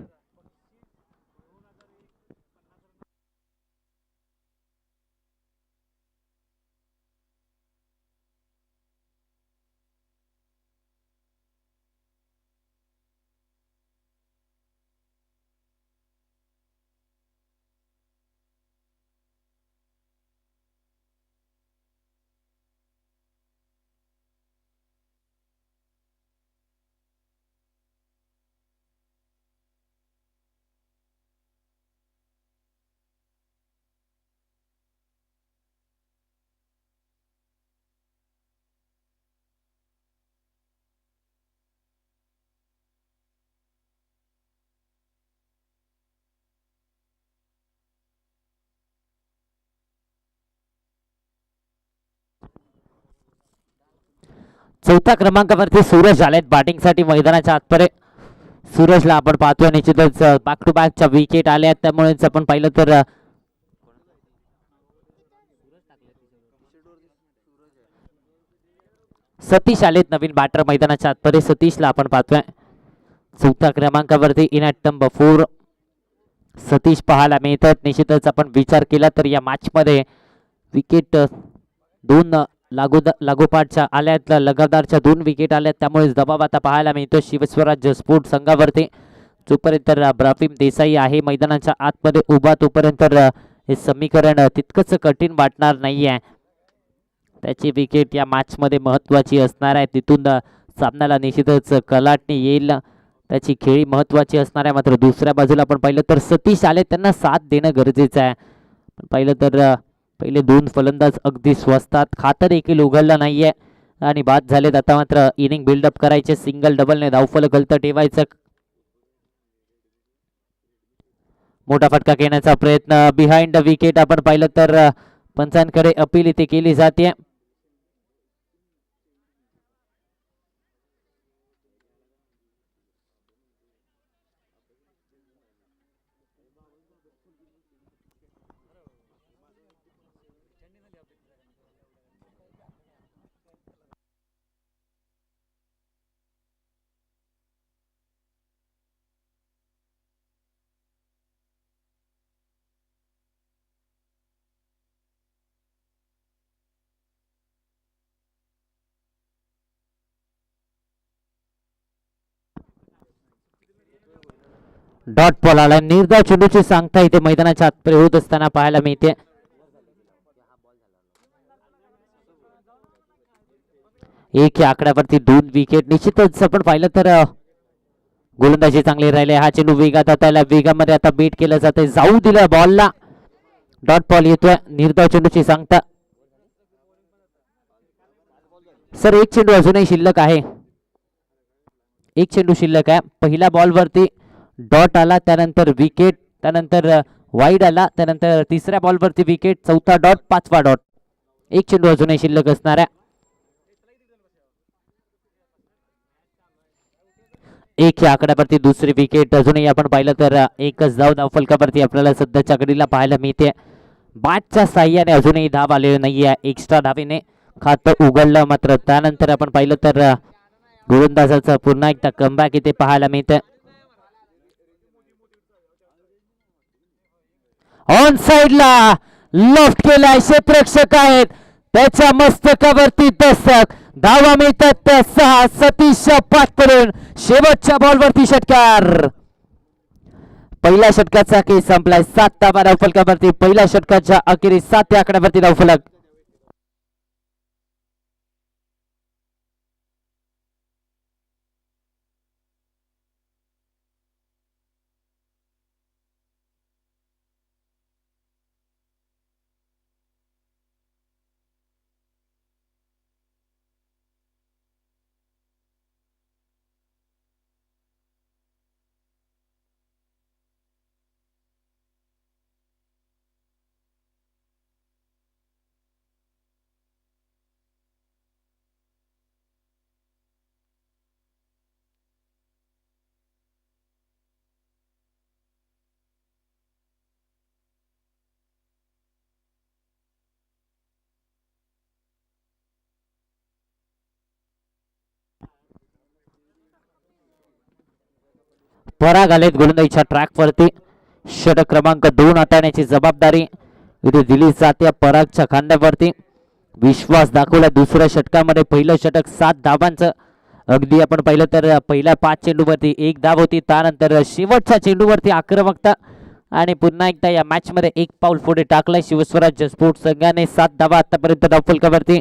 चौथ्या क्रमांकावरती सूरज आलेत बॅटिंगसाठी मैदानाच्या आतपर्यंत. सूरजला आपण पाहतोय निश्चितच बॅक टू बॅकच्या विकेट आल्या, त्यामुळेच आपण पाहिलं तर सतीश आलेत नवीन बॅटर मैदानाच्या आतपर्यंत. सतीशला आपण पाहतोय चौथ्या क्रमांकावरती इन ॲट नंबर 4 सतीश पाहायला मिळतात. निश्चितच आपण विचार केला तर या मॅच मध्ये विकेट दोन लागोपाठच्या आल्यात, लगातारच्या 2 विकेट आल्यात, त्यामुळे दबाव आता पाहायला मिळतो शिवस्वराज्य स्पोर्ट संघावरती. जोपर्यंत ब्राफिम देसाई आहे मैदानाच्या आतमध्ये उभा तोपर्यंत हे समीकरण तितकंच कठीण वाटणार नाहीये. त्याची विकेट या मॅच मध्ये महत्वाची असणार आहे, तिथून सामन्याला निश्चितच कलाटणी येईल, त्याची खेळी महत्वाची असणार आहे. मात्र दुसऱ्या बाजूला आपण पाहिलं तर सतीश आले, त्यांना साथ देणं गरजेचं आहे. पाहिलं तर पहिले 2 फलंदाज अगदी स्वस्तात, खाता देखील उघडला नाहीये आणि बाद झालेत. आता मात्र इनिंग बिल्डअप करायचे, सिंगल डबलने धावफलक हलतं ठेवायचं. मोठा फटका घेण्याचा प्रयत्न बिहाइंड द विकेट आपण पाहिलं तर पंचांकडे अपील इथे केली जाते. डॉट बॉल आला, निर्धाव चेंडूची सांगता इथे मैदानाच्या आतपर्यंत होत असताना पाहायला मिळते. एक या आकड्यावरती 2 विकेट. निश्चितच आपण पाहिलं तर गोलंदाजी चांगली राहिले. हा चेंडू वेगात आता वेगामध्ये आता बीट केलं जाते, जाऊ दिलं बॉलला. डॉट बॉल येतोय, निर्धाव चेंडूची सांगता. सर एक चेंडू अजूनही शिल्लक आहे, एक चेंडू शिल्लक आहे. पहिल्या बॉल वरती डॉट आला, त्यानंतर विकेट, त्यानंतर वाईड आला, त्यानंतर तिसऱ्या बॉल वरती विकेट, चौथा डॉट, 5वा डॉट. एक चेंडू अजूनही शिल्लक असणार आहे. एक या आकड्यावरती दुसरी विकेट. अजूनही आपण पाहिलं तर एकच धाव धावफलकावरती आपल्याला सध्याच्या घडीला पाहायला मिळते. बॅटच्या साह्याने अजूनही धाव आलेली नाहीये, एक्स्ट्रा धावेने खातं उघडलं. मात्र त्यानंतर आपण पाहिलं तर गोलंदाजाचं पुन्हा एकदा कमबॅक इथे पाहायला मिळतं. ऑन साइडला लॉफ्ट केलाय, क्षेत्ररक्षक आहेत, त्याच्या मस्तकावरती दस्तक. धावा मिळतात 6. सतीश पाठ करून शेवटच्या बॉलवरती षटकार. पहिल्या षटकाचा खेळ संपलाय. 7 धावा धावफलकावरती. पहिल्या षटकाच्या अखेरीस 7 या आकड्यावरती धावफलक. पराग आलेत गोलंदाजीच्या ट्रॅकवरती. षटक क्रमांक 2 हाताळण्याची जबाबदारी इथे दिली जाते परागच्या खांद्यावरती. विश्वास दाखवला दुसऱ्या षटकामध्ये. पहिलं षटक 7 धावांचं. अगदी आपण पाहिलं तर पहिल्या 5 चेंडूवरती 1 धाव होती, त्यानंतर शेवटच्या चेंडूवरती आक्रमकता आणि पुन्हा एकदा या मॅच मध्ये 1 पाऊल पुढे टाकलंय शिवस्वराज्य स्पोर्ट्स संघाने. 7 धावा आतापर्यंत धावफलकावरती.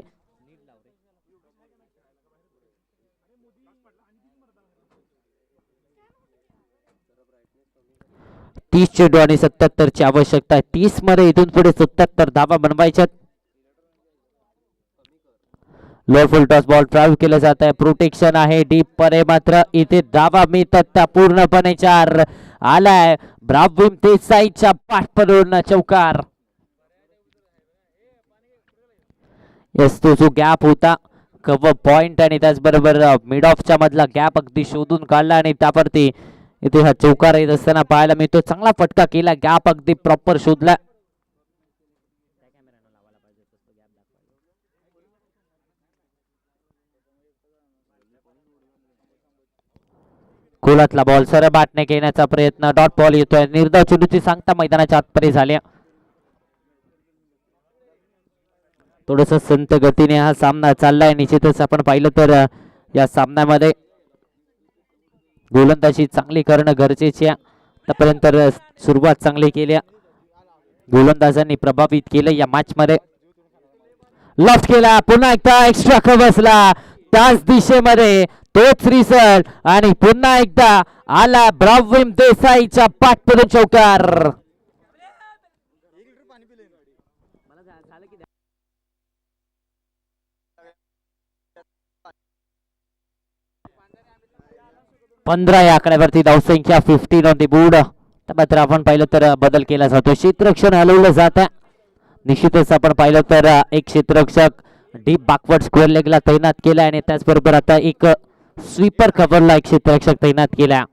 30 चेंडू आणि 77 ची आवश्यकता आहे. 30 मध्ये इथून पुढे 77 धावा बनवायच्यात. Low full toss ball drive केलं जात आहे, प्रोटेक्शन आहे डीप परे, मात्र इथे धावा मिळतात त्या पूर्णपणे 4. आलाय ब्राव्हिम देसाईच्या पाठपडून चौकार. यस तो जो गॅप होता कव्हर पॉइंट आणि त्याचबरोबर मिड ऑफच्या मधला गॅप अगदी शोधून काढला आणि त्यावरती इथे हा चौकार येत असताना पाहायला मिळतो. चांगला फटका केला, गॅप अगदी प्रॉपर शोधला. गोलातला बॉल सरळ बाटने घेण्याचा प्रयत्न, डॉट बॉल येतोय. निर्धाव चेंडूची सांगता मैदानाच्या आतपर्यंत झाल्या. थोडस संत गतीने हा सामना चाललाय. निश्चितच आपण पाहिलं तर या सामन्यामध्ये गोलंदाजी चांगली करणं गरजेचे आहे. आतापर्यंत सुरुवात चांगली केली, गोलंदाजांनी प्रभावित केलं या मॅच मध्ये. लॉफ्ट केला, पुन्हा एकदा एक्स्ट्रा बसला त्याच दिशेमध्ये, तोच रिझल्ट आणि पुन्हा एकदा आला ब्राव्हिम देसाईच्या पाठपडून चौकार. पंधरा या आकड्यावरती धावसंख्या 15 ऑन दी बोर्ड. मात्र आपण पाहिलं तर बदल केला जातो, क्षेत्ररक्षण हलवलं जात आहे. निश्चितच आपण पाहिलं तर एक क्षेत्ररक्षक डीप बॅकवर्ड स्क्वेअर लेगला तैनात केला आणि त्याचबरोबर आता एक स्वीपर कव्हरला एक क्षेत्ररक्षक तैनात केला.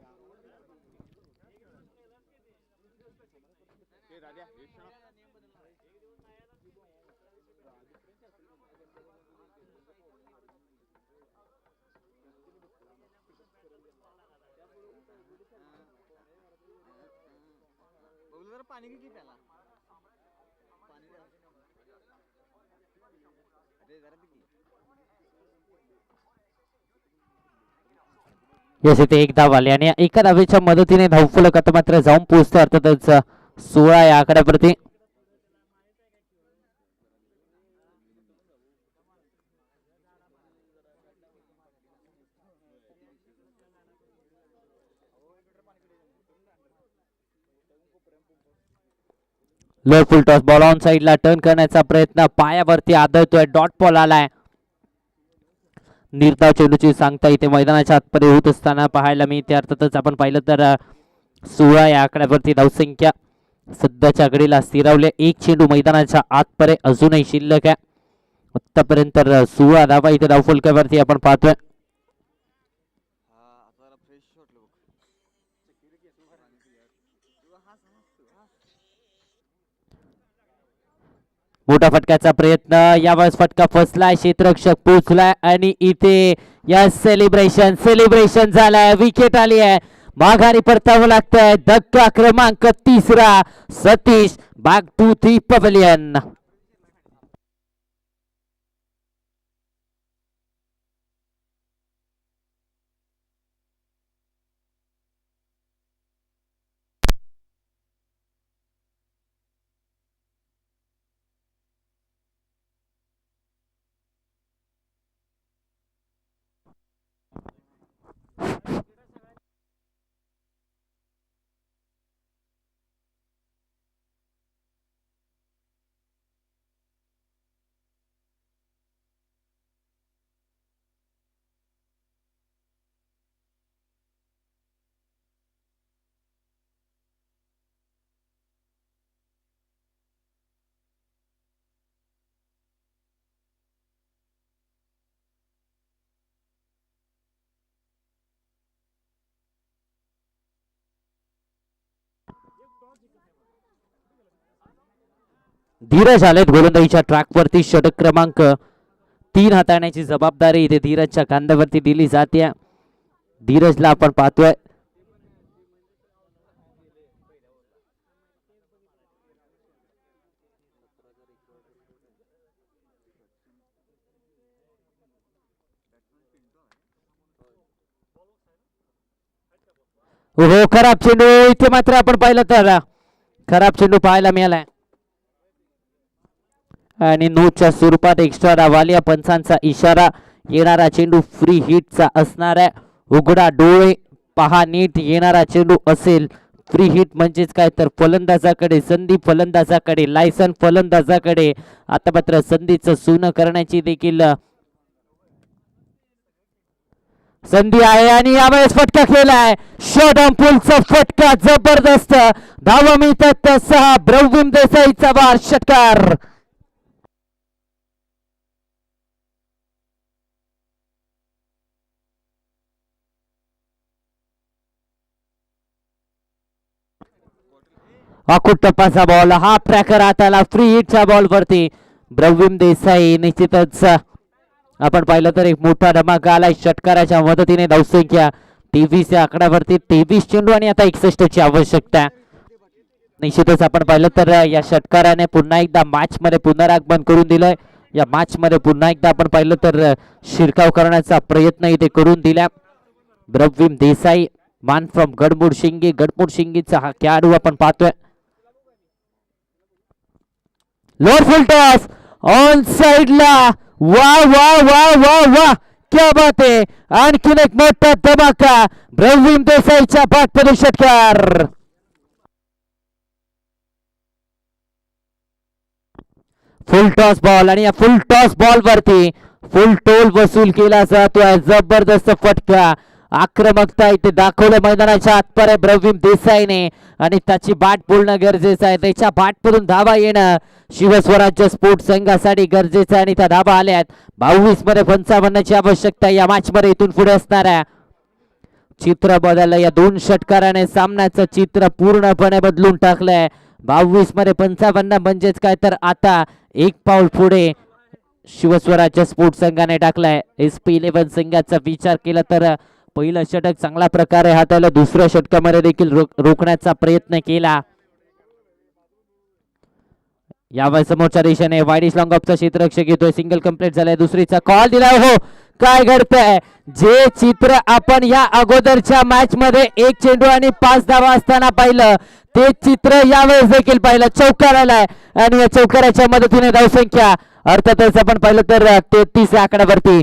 यस, इथे एक धाव आली आणि एका धावेच्या मदतीने धावफलक आता मात्र जाऊन पोहोचतो अर्थातच 16 या आकड्यावरती. Low full toss ball on साइडला टर्न करण्याचा प्रयत्न, पायावरती आदळतोय, डॉट बॉल आलाय. निर्धाव चेंडूची सांगता इथे मैदानाच्या आतपर्यंत होत असताना पाहायला मिळते. अर्थातच आपण पाहिलं तर 16 या आकड्यावरती धावसंख्या सध्याच्या घडीला स्थिरावले. एक चेंडू मैदानाच्या आतपर्यंत अजूनही शिल्लक आहे. आतापर्यंत 16 धावा इथे धावफलकावरती आपण पाहतोय. मोठा फटक्याचा प्रयत्न, यावेळेस फटका फसलाय, क्षेत्ररक्षक पोहोचलाय आणि इथे या सेलिब्रेशन झालाय. विकेट आली आहे, माघारी परतावं लागतंय. धक्का क्रमांक 3, Satish back to the pavilion. Dheeraj आलेत गोलंदाजीच्या ट्रॅकवरती. षटक क्रमांक 3 हाताळण्याची जबाबदारी इथे धीरजच्या खांद्यावरती दिली जाते. धीरजला आपण पाहतोय हो. खराब चेंडू इथे मात्र आपण पाहिलं तर खराब चेंडू पाहायला मिळालाय आणि नोटच्या स्वरूपात एक्स्ट्रा डावालिया पंचांचा इशारा. येणारा चेंडू फ्री हिटचा असणार आहे. उघडा डोळे पहा नीट, येणारा चेंडू असेल फ्री हिट. म्हणजेच काय तर फलंदाजाकडे संधी, फलंदाजाकडे लायसन, फलंदाजाकडे आता मात्र संधीचं सोनं करण्याची देखील संधी आहे आणि यावेळेस फटका खेळलाय. शॉर्ट ऑन पुलचा फटका जबरदस्त. धावा मिळतात 6. ब्राव्हिम देसाईचा वार षटकार. अकुट टप्पाचा बॉल, हा ट्रॅकर हाताला, फ्री हिटच्या बॉल वरती ब्रवीम देसाई. निश्चितच आपण पाहिलं तर एक मोठा धमाका आलाय षटकाराच्या मदतीने. धावसंख्या 23 या आकड्यावरती, 23 चेंडू आणि आता 61 ची आवश्यकता. निश्चितच आपण पाहिलं तर या षटकाराने पुन्हा एकदा मॅच मध्ये पुनरागमन करून दिलंय. या मॅच मध्ये पुन्हा एकदा आपण पाहिलं तर शिरकाव करण्याचा प्रयत्न इथे करून दिला. ब्रवीम देसाई, मान फ्रॉम गडमुड शिंगी. गडमुड शिंगीचा हा खेळाडू आपण पाहतोय. लोअर फुल टॉस ऑन साइडला. वा वा वा वा वा, क्या बात आहे. आणखीन एक मोठा धमाका ब्रवीम देसाईच्या पाठपदू षटकार. फुल टॉस बॉल आणि या फुल टॉस बॉल वरती फुल टोल वसूल केला जातोय. जबरदस्त फटका, आक्रमकता इथे दाखवलं मैदानाच्या आतपर्यंत ब्रवीम देसाईने आणि त्याची बाट बोलणं गरजेचं आहे. त्याच्या बाटमधून धावा येणं शिवस्वराज्य स्पोर्ट्स संघासाठी गरजेचं आहे आणि त्या धावा आल्यात. 22 मध्ये 55 ची आवश्यकता या मॅच मध्ये इथून पुढे असणार आहे. चित्र बदललं, या दोन षटकाराने सामन्याचं चित्र पूर्णपणे बदलून टाकलंय. 22 मध्ये 55 म्हणजेच काय तर आता एक पाऊल पुढे शिवस्वराज्य स्पोर्ट्स संघाने टाकलाय. SP11 संघाचा विचार केला तर पहिलं षटक चांगल्या प्रकारे हाताळलं, दुसऱ्या षटकामध्ये देखील रोखण्याचा प्रयत्न केला. यावेळी समोरच्या दिशेने वाईडिश लॉंग ऑफचा क्षेत्ररक्षक येतोय. सिंगल कंप्लीट झालाय, दुसरीचा कॉल दिला. हो, काय घडतंय? जे चित्र आपण या अगोदरच्या मॅच मध्ये 1 चेंडू आणि 5 धावा असताना पाहिलं, ते चित्र यावेळेस देखील पाहिलं. चौकार आलाय आणि या चौकाराच्या मदतीने धावसंख्या अर्थातच आपण पाहिलं तर 33 या आकड्यावरती.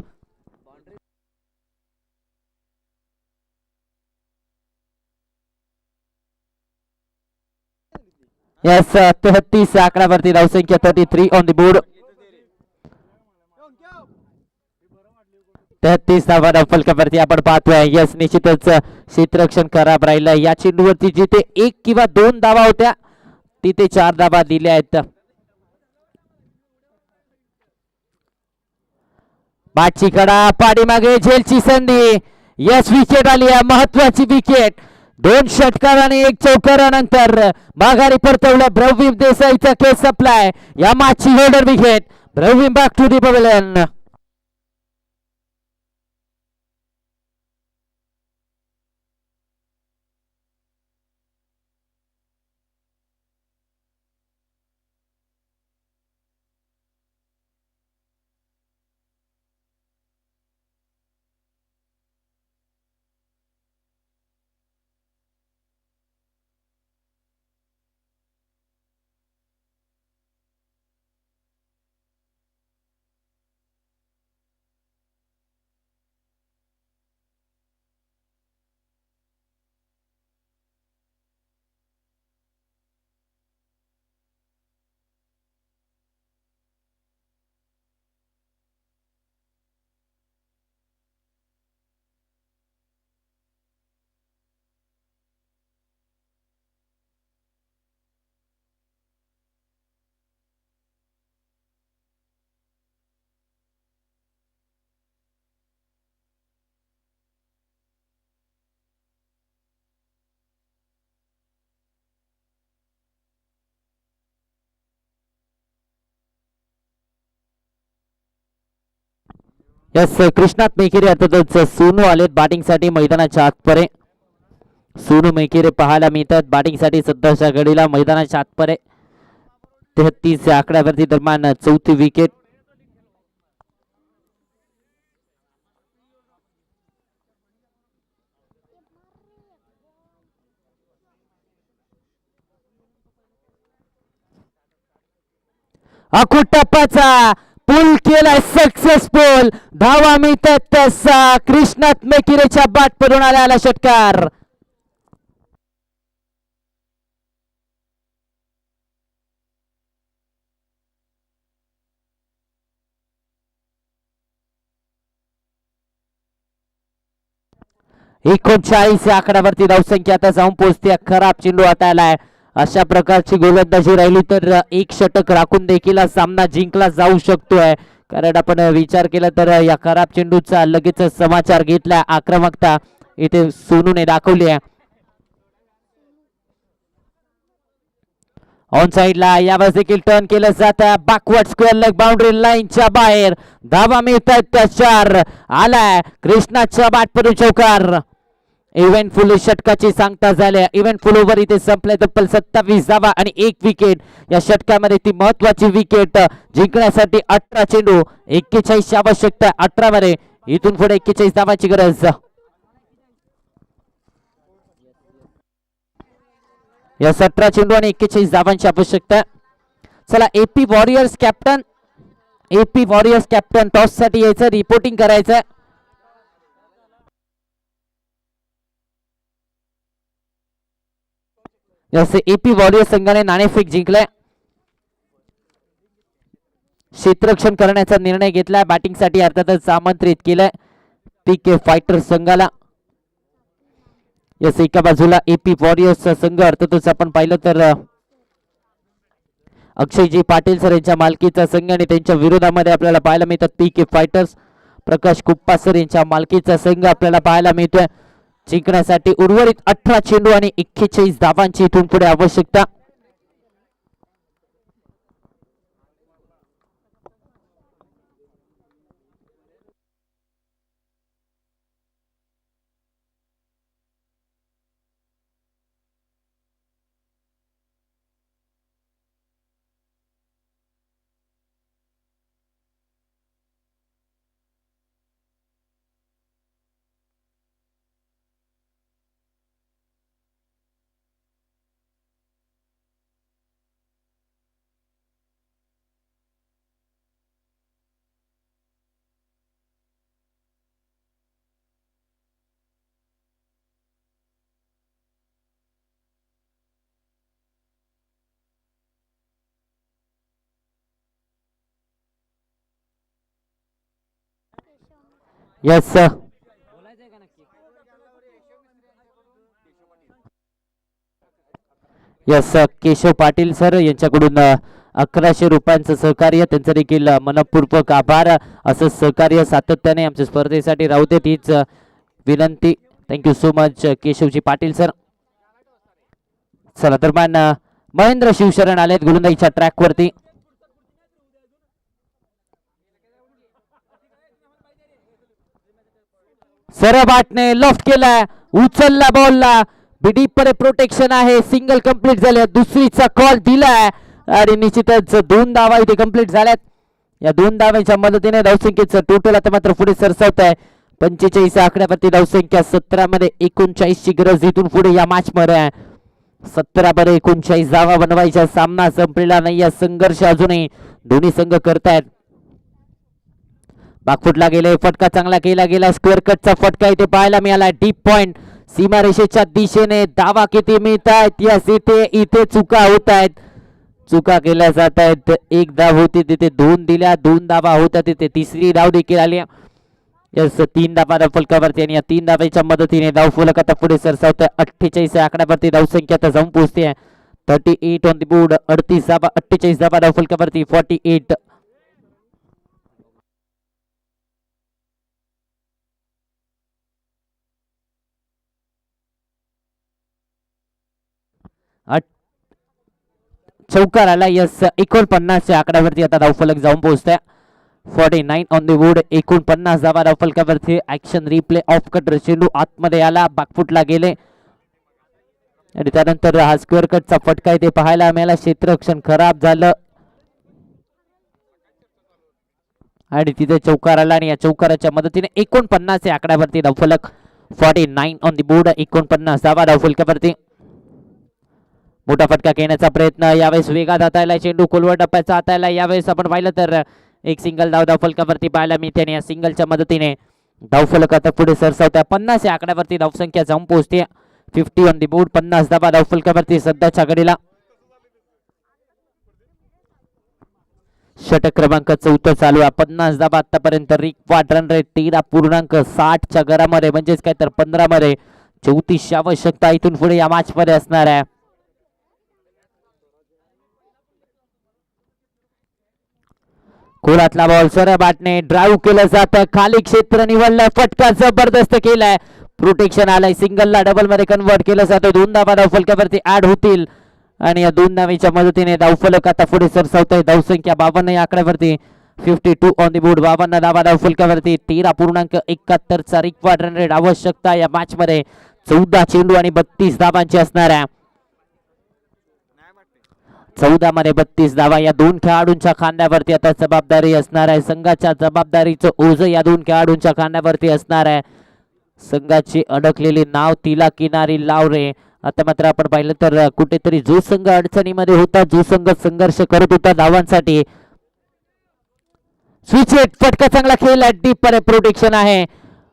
यस, 33 आकड्यावरती धावसंख्या 33 ऑन द बोर्ड. 33 धावा फलकावरती आपण पाहतोय. यस, निश्चितच क्षेत्ररक्षण खराब राहिलं. या चेंडूवरती जिथे 1 किंवा 2 धावा होत्या तिथे 4 धावा दिल्या आहेत. बाची कडा, पाठीमागे झेलची संधी. यस, विकेट आली आहे, महत्वाची विकेट. 2 षटकार आणि 1 चौकारानंतर माघारी परतवलं ब्रवीम देसाईचा खेळ सप्लाय. या मॅचची होल्डर विकेट. ब्रवीम back to the pavilion. Yes, Krishnat मेकेरे अर्थातच सोनू आलेत बॅटिंग साठी मैदानाच्या आतपरे. सोनू मेकेरे पाहायला मिळतात बॅटिंग साठी सध्याच्या घडीला मैदानाच्या आतपरे. 33 या आकड्यावरती दरम्यान 4थी विकेट. अकुट टप्पाचा पूल केलाय सक्सेसफुल. धावा मिळतात तसा कृष्णात मेकिरेच्या बाट पडून आला षटकार. एकोणचाळीस या आकड्यावरती धावसंख्या आता जाऊन पोहोचते. खराब चेंडू हाताळलाय. अशा प्रकारची गोलंदाजी राहिली तर 1 षटक राखून देखील सामना जिंकला जाऊ शकतोय. कारण आपण विचार केला तर या खराब चेंडूचा लगेच समाचार घेतला. आक्रमकता इथे सोनूने दाखवली आहे. ऑन साइडला यावेळेस देखील टर्न केलं जातं बॅकवर्ड स्क्वेअर लेग बाउंड्री लाईनच्या बाहेर धावा मिळतात त्या 4 आलाय कृष्णाच्या बॅटवरून चौकार. इव्हेंटफुल षटकाची सांगता झाल्या. इव्हेंटफुल ओव्हर इथे संपले तब्बल 27 धावा आणि 1 विकेट. या षटकामध्ये ती महत्वाची विकेट जिंकण्यासाठी 18 चेंडू 41 आवश्यकता 18 मध्ये इथून पुढे 41 धावाची गरज. या 17 चेंडू आणि 41 धावांची आवश्यकता. चला एपी वॉरियर्स कॅप्टन टॉस साठी यायचं रिपोर्टिंग करायचं. जसे एपी वॉरियर्स संघाने नाणेफेक जिंकलाय. क्षेत्ररक्षण करण्याचा निर्णय घेतलाय. बॅटिंग साठी अर्थातच आमंत्रित केलंय पीके फायटर संघाला. यस एका बाजूला एपी वॉरियर्स संघ अर्थातच आपण पाहिलं तर अक्षयजी पाटील सर यांच्या मालकीचा संघ आणि त्यांच्या विरोधामध्ये आपल्याला पाहायला मिळतात पीके फायटर्स प्रकाश कुप्पा सर यांच्या मालकीचा संघ आपल्याला पाहायला मिळतोय. जिंकण्यासाठी उर्वरित 18 चेंडू आणि 41 धावांची इथून पुढे आवश्यकता. Yes yes Keshav Patil sir यांच्याकडून 1100 रुपयांचं सहकार्य त्यांचं देखील मनपूर्वक आभार. असं सहकार्य सातत्याने आमच्या स्पर्धेसाठी राहू देत हीच विनंती. Thank you so much Keshavji Patil sir. चला दरम्यान महेंद्र शिवशरण आलेत गोलंदाजीच्या ट्रॅक वरती. सरळ बॅटने लॉफ्ट केलाय उचलला बॉलला डीप मध्ये प्रोटेक्शन आहे. सिंगल कंप्लीट झाले. दुसरीचा कॉल दिलाय आणि निश्चितच 2 धावा इथे कंप्लीट झाल्यात. या 2 धावांच्या मदतीने धावसंख्येचं टोटल आता मात्र पुढे सरसावत आहे. 45 आकड्यावरती धावसंख्या 17 मध्ये 39 ची गरज इथून पुढे या मॅच मध्ये आहे. 17 मध्ये 39 धावा बनवायच्या. सामना संपलेला नाही. या संघर्ष अजूनही दोन्ही संघ करतायत. बागफुटला गेले फटका चांगला केला गेला. स्क्वेअर कटचा फटका इथे पाहायला मिळाला. डीप पॉइंट सीमारेषेच्या दिशेने धावा किती मिळत आहेत. यस इथे चुका होत आहेत. चुका केल्या जात आहेत. 1 धाव होती तिथे 2 दिल्या. 2 धावा होत्या तिथे तिसरी धाव देखील आली. यस 3 धावा धावफलकावरती आणि या 3 धावांच्या मदतीने धावफलक आता पुढे सरसावत. 48 आकड्यावरती धावसंख्या आता जाऊन पोहोचते. 38 ऑन द बोर्ड. 38 धावा 48 धावा धावफलकावरती 48. चौकार आला. यस 49 आकड्यावरती आता धावफलक जाऊन पोहोचतोय. 49 ऑन द बोर्ड. 49 धावा धावफलकावरती. ऍक्शन रिप्ले ऑफ कट चेंडू आतमध्ये आला. बागफुटला गेले आणि त्यानंतर हा स्क्वेअर कटचा फटका इथे पाहायला मिळाला. क्षेत्ररक्षण खराब झालं आणि तिथे चौकार आला आणि या चौकाराच्या मदतीने 49 आकड्यावरती धावफलक. 49 ऑन द बोर्ड. 49 धावा धावफलकावरती. मोठा फटका घेण्याचा प्रयत्न यावेळेस वेगात हाताळला. चेंडू खोलवर टप्प्याचा हाताळला. यावेळेस आपण पाहिलं तर एक सिंगल धाव धावफलकावरती पाहायला मिळते आणि या सिंगलच्या मदतीने धावफलक आता पुढे सरसावत्या. 50 आकड्यावरती धावसंख्या जाऊन पोहोचते. 50 ऑन द बोर्ड. 50 धावा धावफलकावरती सध्याच्या घडीला. षटक क्रमांक 14 चालू आहे. 50 धावा आतापर्यंत. रिक्वार्ड रन रेट 13.60 च्या घरामध्ये म्हणजेच काय तर 15 मध्ये 34 आवश्यकता इथून पुढे या मॅच मध्ये असणार आहे. खोलातला बॉल सरळ बॅटने ड्राईव्ह केलं जातं. खाली क्षेत्र निवडलं. फटका जबरदस्त केलाय. प्रोटेक्शन आलाय. सिंगलला डबल मध्ये कन्वर्ट केलं जातं. 2 धावा धावफलकावरती ऍड होतील आणि या 2 धावेच्या मदतीने धावफलक आता पुढे सरसावतोय. धावसंख्या 52 या आकड्यावरती. 52 ऑन द बोर्ड. 52 धावा धावफलकावरती. 13.71 चा रिक्वायर्ड रन रेट आवश्यकता या मॅच मध्ये. 14 चेंडू आणि 32 धावांची असणार आहे. 14 मध्ये 32 धावा या 2 खेळाडूंच्या खांद्यावरती आता जबाबदारी असणार आहे. संघाच्या जबाबदारीचं ओझ या 2 खेळाडूंच्या खांद्यावरती असणार आहे. संघाची अडकलेली नाव तिला किनारी लाव रे. आता मात्र आपण पाहिलं तर कुठेतरी जो संघ अडचणीमध्ये होता, जो संघ संघर्ष करत होता धावांसाठी, स्विच हिट फटका चांगला खेळला. डीप मध्ये प्रोटेक्शन आहे.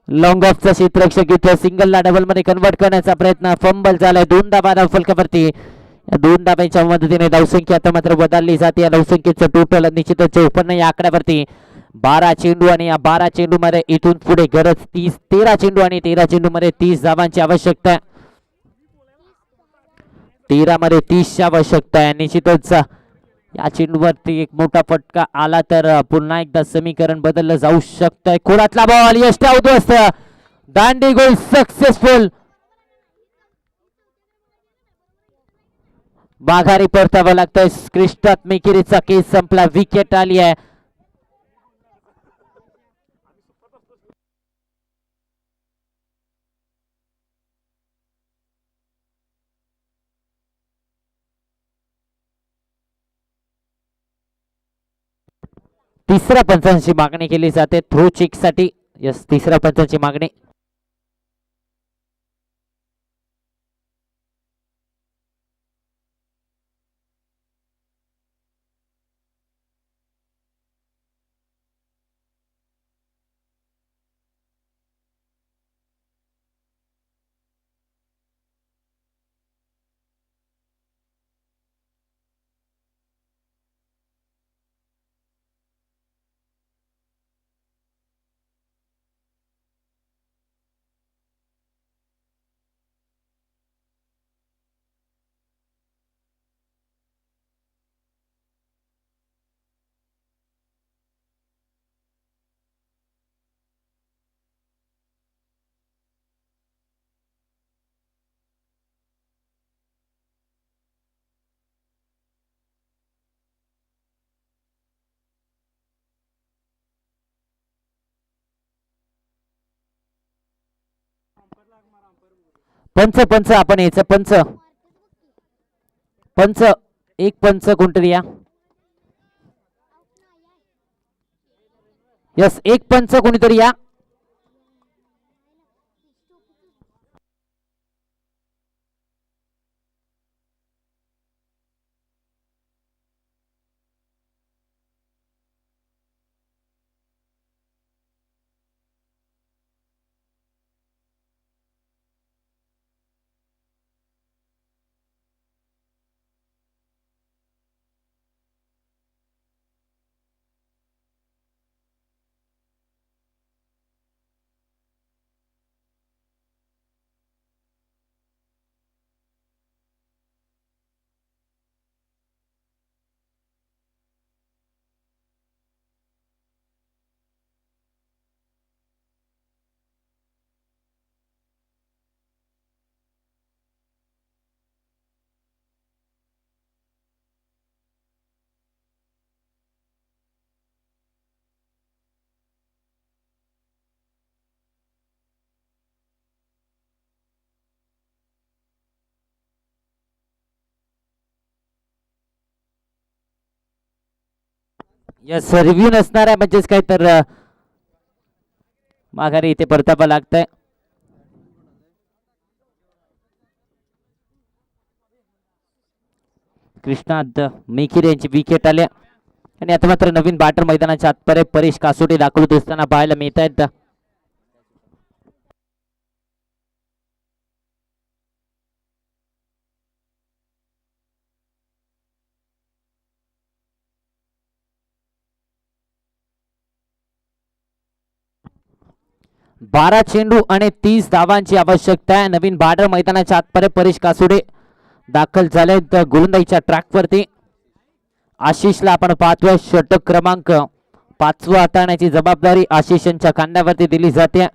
लॉंग ऑफचा क्षेत्ररक्षक इथे सिंगलला डबल मध्ये कन्वर्ट करण्याचा प्रयत्न. फंबल झालाय. 2 धावा धावफलकावरती. 2 धाब्याच्या मदतीने धावसंख्या आता मात्र बदलली जाते. या धावसंख्येचं टोटल निश्चितच 54 या आकड्यावरती. 12 चेंडू आणि या 12 चेंडू मध्ये इथून पुढे गरज 13 चेंडू आणि 13 चेंडू मध्ये 30 धावांची आवश्यकता. 13 मध्ये 30 ची आवश्यकता आहे. निश्चितच या चेंडूवरती एक मोठा फटका आला तर पुन्हा एकदा समीकरण बदललं जाऊ शकतंय. खोलातला बॉल यष्टी उद्ध्वस्त. दांडी गोल सक्सेसफुल. माघारी परतावं लागतंय. क्रिस्टात मेकिरीचा केस संपला. विकेट आली आहे. तिसऱ्या पंचांची मागणी केली जाते थ्रो चेक साठी. यस, तिसऱ्या पंचांची मागणी. पंच पंच आपण यायचं. पंच पंच एक पंच कोणतरी या. यस, एक पंच कोणीतरी या. यस, रिव्ह्यू नसणार आहे म्हणजेच काय तर माघारी इथे परतावा लागतंय. कृष्णात मेखीर यांची विकेट आल्या आणि आता मात्र नवीन बॅटर मैदानाच्या आतपर्यंत परेश कासोटे दाखवत असताना पाहायला मिळत आहेत. बारा चेंडू आणि 30 धावांची आवश्यकता आहे. नवीन बॅटर मैदानाच्या आतपर्यंत परेश कासोडे दाखल झाले गोलंदाजीच्या ट्रॅकवरती. आशिषला आपण पाहतोय षटक क्रमांक 5 हाताळण्याची जबाबदारी आशिष यांच्या खांद्यावरती दिली जाते.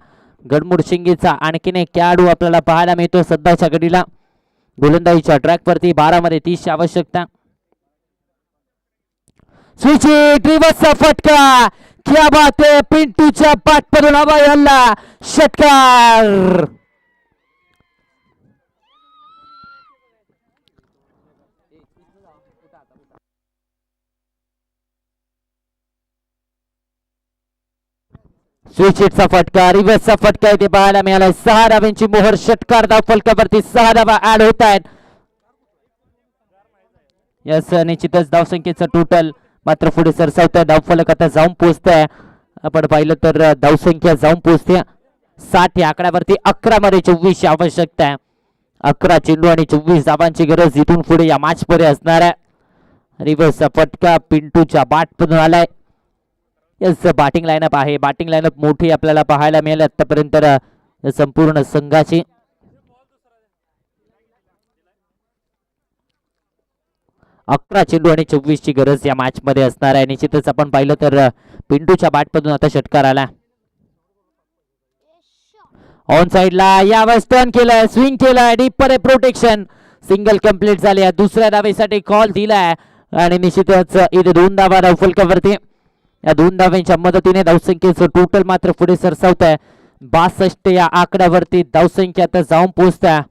गडमुड शिंगेचा आणखीन एक खेळाडू आपल्याला पाहायला मिळतो सध्याच्या घडीला. गोलंदाजीच्या ट्रॅक वरती 12 मध्ये 30 ची आवश्यकता. स्विच हिट, रिव्हर्सचा फटका, क्या बात आहे, पिंटूच्या पाठमधून हवाई हल्ला, षटकार. स्विच हिटचा फटका, रिव्हर्सचा फटका इथे पाहायला मिळाला. 6 धावांची मोहर, षटकार धाव फलकावरती 6 धावा ऍड होत आहेत. यस, निश्चितच धावसंख्येचं टोटल मात्र पुढे सरसावत आहे. धावफलक आता जाऊन पोहोचत आहे. आपण पाहिलं तर धावसंख्या जाऊन पोहोचते 60 या आकड्यावरती. 11 मध्ये 24 ची आवश्यकता आहे. 11 चेंडू आणि 24 धावांची गरज इथून पुढे या मॅच मध्ये असणार आहे. रिव्हर्सचा फटका पिंटूच्या बॅटमधून आलाय. यस, बॅटिंग लाईनअप आहे. बॅटिंग लाईनअप मोठी आपल्याला पाहायला मिळाली आतापर्यंत संपूर्ण संघाची. 11 चेंडू आणि 24 ची गरज या मॅच मध्ये असणार आहे. निश्चितच आपण पाहिलं तर पिंटूच्या बॅटमधून आता षटकार आला. ऑन साइडला यावर टर्न केलं, स्विंग केलं, डीप मध्ये प्रोटेक्शन, सिंगल कंप्लीट झाली. दुसऱ्या धावेसाठी कॉल दिलाय आणि निश्चितच इथे 2 धावा धावफलकावरती. या 2 धावांच्या मदतीने धावसंख्येचं टोटल मात्र पुढे सरसावत आहे. 62 या आकड्यावरती धावसंख्या आता जाऊन पोहोचत आहे.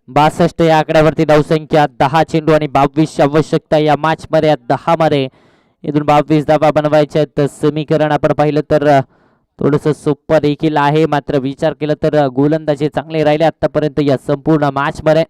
62 या आकड्यावरती धावसंख्या. 10 चेंडू आणि 22 ची आवश्यकता या मॅच मध्ये. 10 मध्ये इथून 22 धावा बनवायच्या आहेत. समीकरण आपण पाहिलं तर थोडस सोपं देखील आहे, मात्र विचार केला तर गोलंदाजी चांगले राहिले आतापर्यंत या संपूर्ण मॅच मध्ये.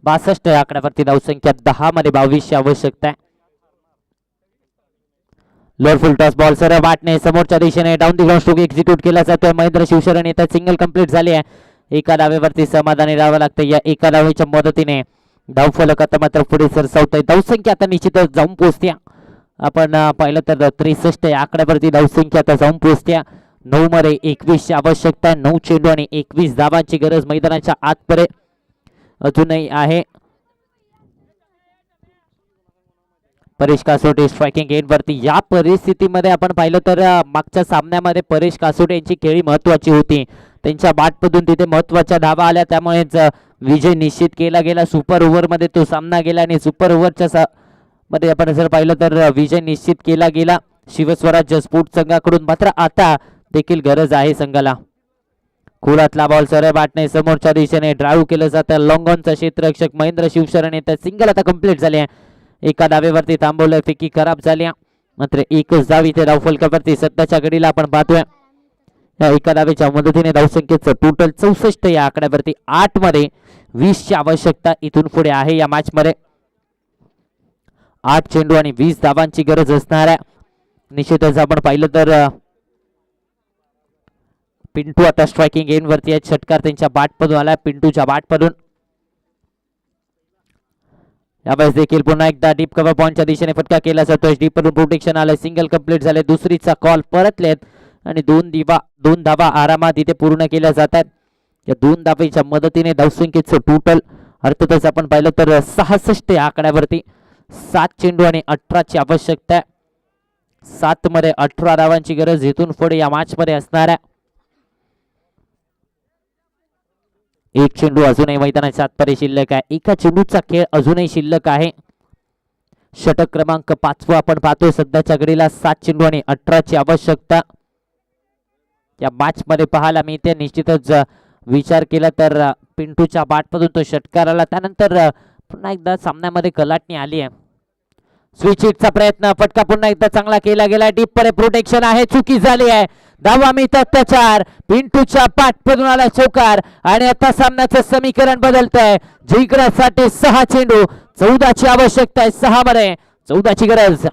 बासष्ट या आकड्यावरती धावसंख्या. 10 मध्ये 22 ची आवश्यकता आहे. लोअर फुल टॉस बॉल सरळ वाटणे समोरच्या दिशेने down the ground stroke execute केला जातोय. महेंद्र शिवशरण येतात. सिंगल कंप्लीट झाली आहे. एका धावेवरती समाधानी राहावं लागतं. या एका धावेच्या मदतीने धावफलक आता मात्र पुढे सरसावतोय. धावसंख्या आता निश्चितच जाऊन पोहोचते. आपण पाहिलं तर 63 या आकड्यावरती धावसंख्या आता जाऊन पोहोचते. 9 मध्ये 21 ची आवश्यकता आहे. 9 चेंडू आणि 21 धावांची गरज मैदानाच्या आतपर्यंत अजूनही आहे. परेश कासोटे स्ट्रायकिंग एंड वरती. या परिस्थितीमध्ये आपण पाहिलं तर मागच्या सामन्यामध्ये परेश कासोटे यांची खेळी महत्वाची होती. त्यांच्या बॅटमधून तिथे महत्वाच्या धावा आल्या, त्यामुळेच विजय निश्चित केला गेला. सुपर ओव्हर मध्ये तो सामना गेला आणि सुपर ओव्हरच्या मध्ये आपण जर पाहिलं तर विजय निश्चित केला गेला शिवस्वराज्य स्पोर्ट्स संघाकडून. मात्र आता देखील गरज आहे संघाला. खोलातला बॉल सरळ बॅटने समोरच्या दिशेने ड्राईव्ह केलं जातं. लॉंग ऑनचा क्षेत्ररक्षक महेंद्र शिवशरण येतात. सिंगल आता कंप्लीट झाले. एका धावेवरती थांबवलं, फेकी खराब झाली. मात्र एकच धाव इथे धावफलकावरती सध्याच्या घडीला आपण पाहतोय. या एका धावेच्या मदतीने धावसंख्येचं टोटल 64 या आकड्यावरती. 8 मध्ये 20 ची आवश्यकता इथून पुढे आहे या मॅच मध्ये. 8 चेंडू आणि 20 धावांची गरज असणार आहे. निश्चितच आपण पाहिलं तर पिंटू आता स्ट्रायकिंग एंड वरती आहे. षटकार त्यांच्या बॅटमधून आला. पिंटूच्या बॅटमधून यावेळेस देखील पुन्हा एकदा डीप कव्हर पॉइंटच्या दिशेने फटका केला जातोय. डीप वरून प्रोटेक्शन आलं. सिंगल कंप्लीट झाले. दुसरीचा कॉल परतलेत आणि 2 धावा आरामात इथे पूर्ण केल्या जातात. या 2 धावेच्या मदतीने धावसंख्येचं टोटल अर्थातच आपण पाहिलं तर 66 या आकड्यावरती. 7 चेंडू आणि 18 ची आवश्यकता आहे. 7 मध्ये 18 धावांची गरज इथून पुढे या मॅच मध्ये असणार आहे. एक चेंडू अजूनही मैदानाच्या आतमध्ये शिल्लक आहे. एका चेंडूचा खेळ अजूनही शिल्लक आहे. षटक क्रमांक 5 आपण पाहतोय सध्याच्या घडीला. 7 चेंडू आणि 18 ची आवश्यकता या मॅच मध्ये पाहायला मिळते. निश्चितच विचार केला तर पिंटूच्या बॅटमधून तो षटकार आला. त्यानंतर पुन्हा एकदा सामन्यामध्ये कलाटणी आली आहे. स्विच हिटचा प्रयत्न, फटका पुन्हा एकदा चांगला केला गेला. डीप मध्ये प्रोटेक्शन आहे, चुकी झाली आहे. धावा मिळतात त्याच्यावर. पिंटूच्या बॅटमधून आला चौकार आणि आता सामन्याचं समीकरण बदलतंय. जिंकण्यासाठी 6 चेंडू 14 ची आवश्यकता आहे. 6 मध्ये 14 ची गरज.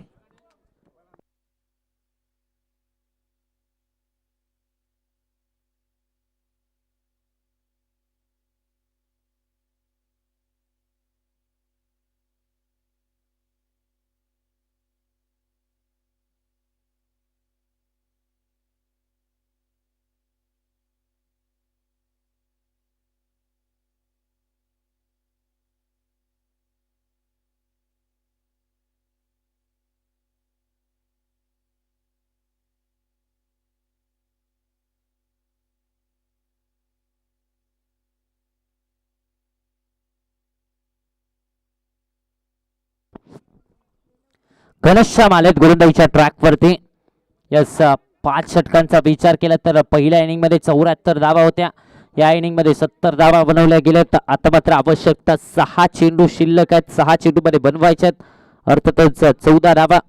घनश्याम आलेत गोलंदाजीच्या ट्रॅक वरती. यस 5 षटकांचा विचार केला तर पहिल्या इनिंग मध्ये 74 धावा होत्या. या इनिंग मध्ये 70 धावा बनवल्या गेल्यात. आता मात्र आवश्यकता 6 चेंडू शिल्लक आहेत. 6 चेंडू मध्ये बनवायच्यात अर्थातच 14 धावा.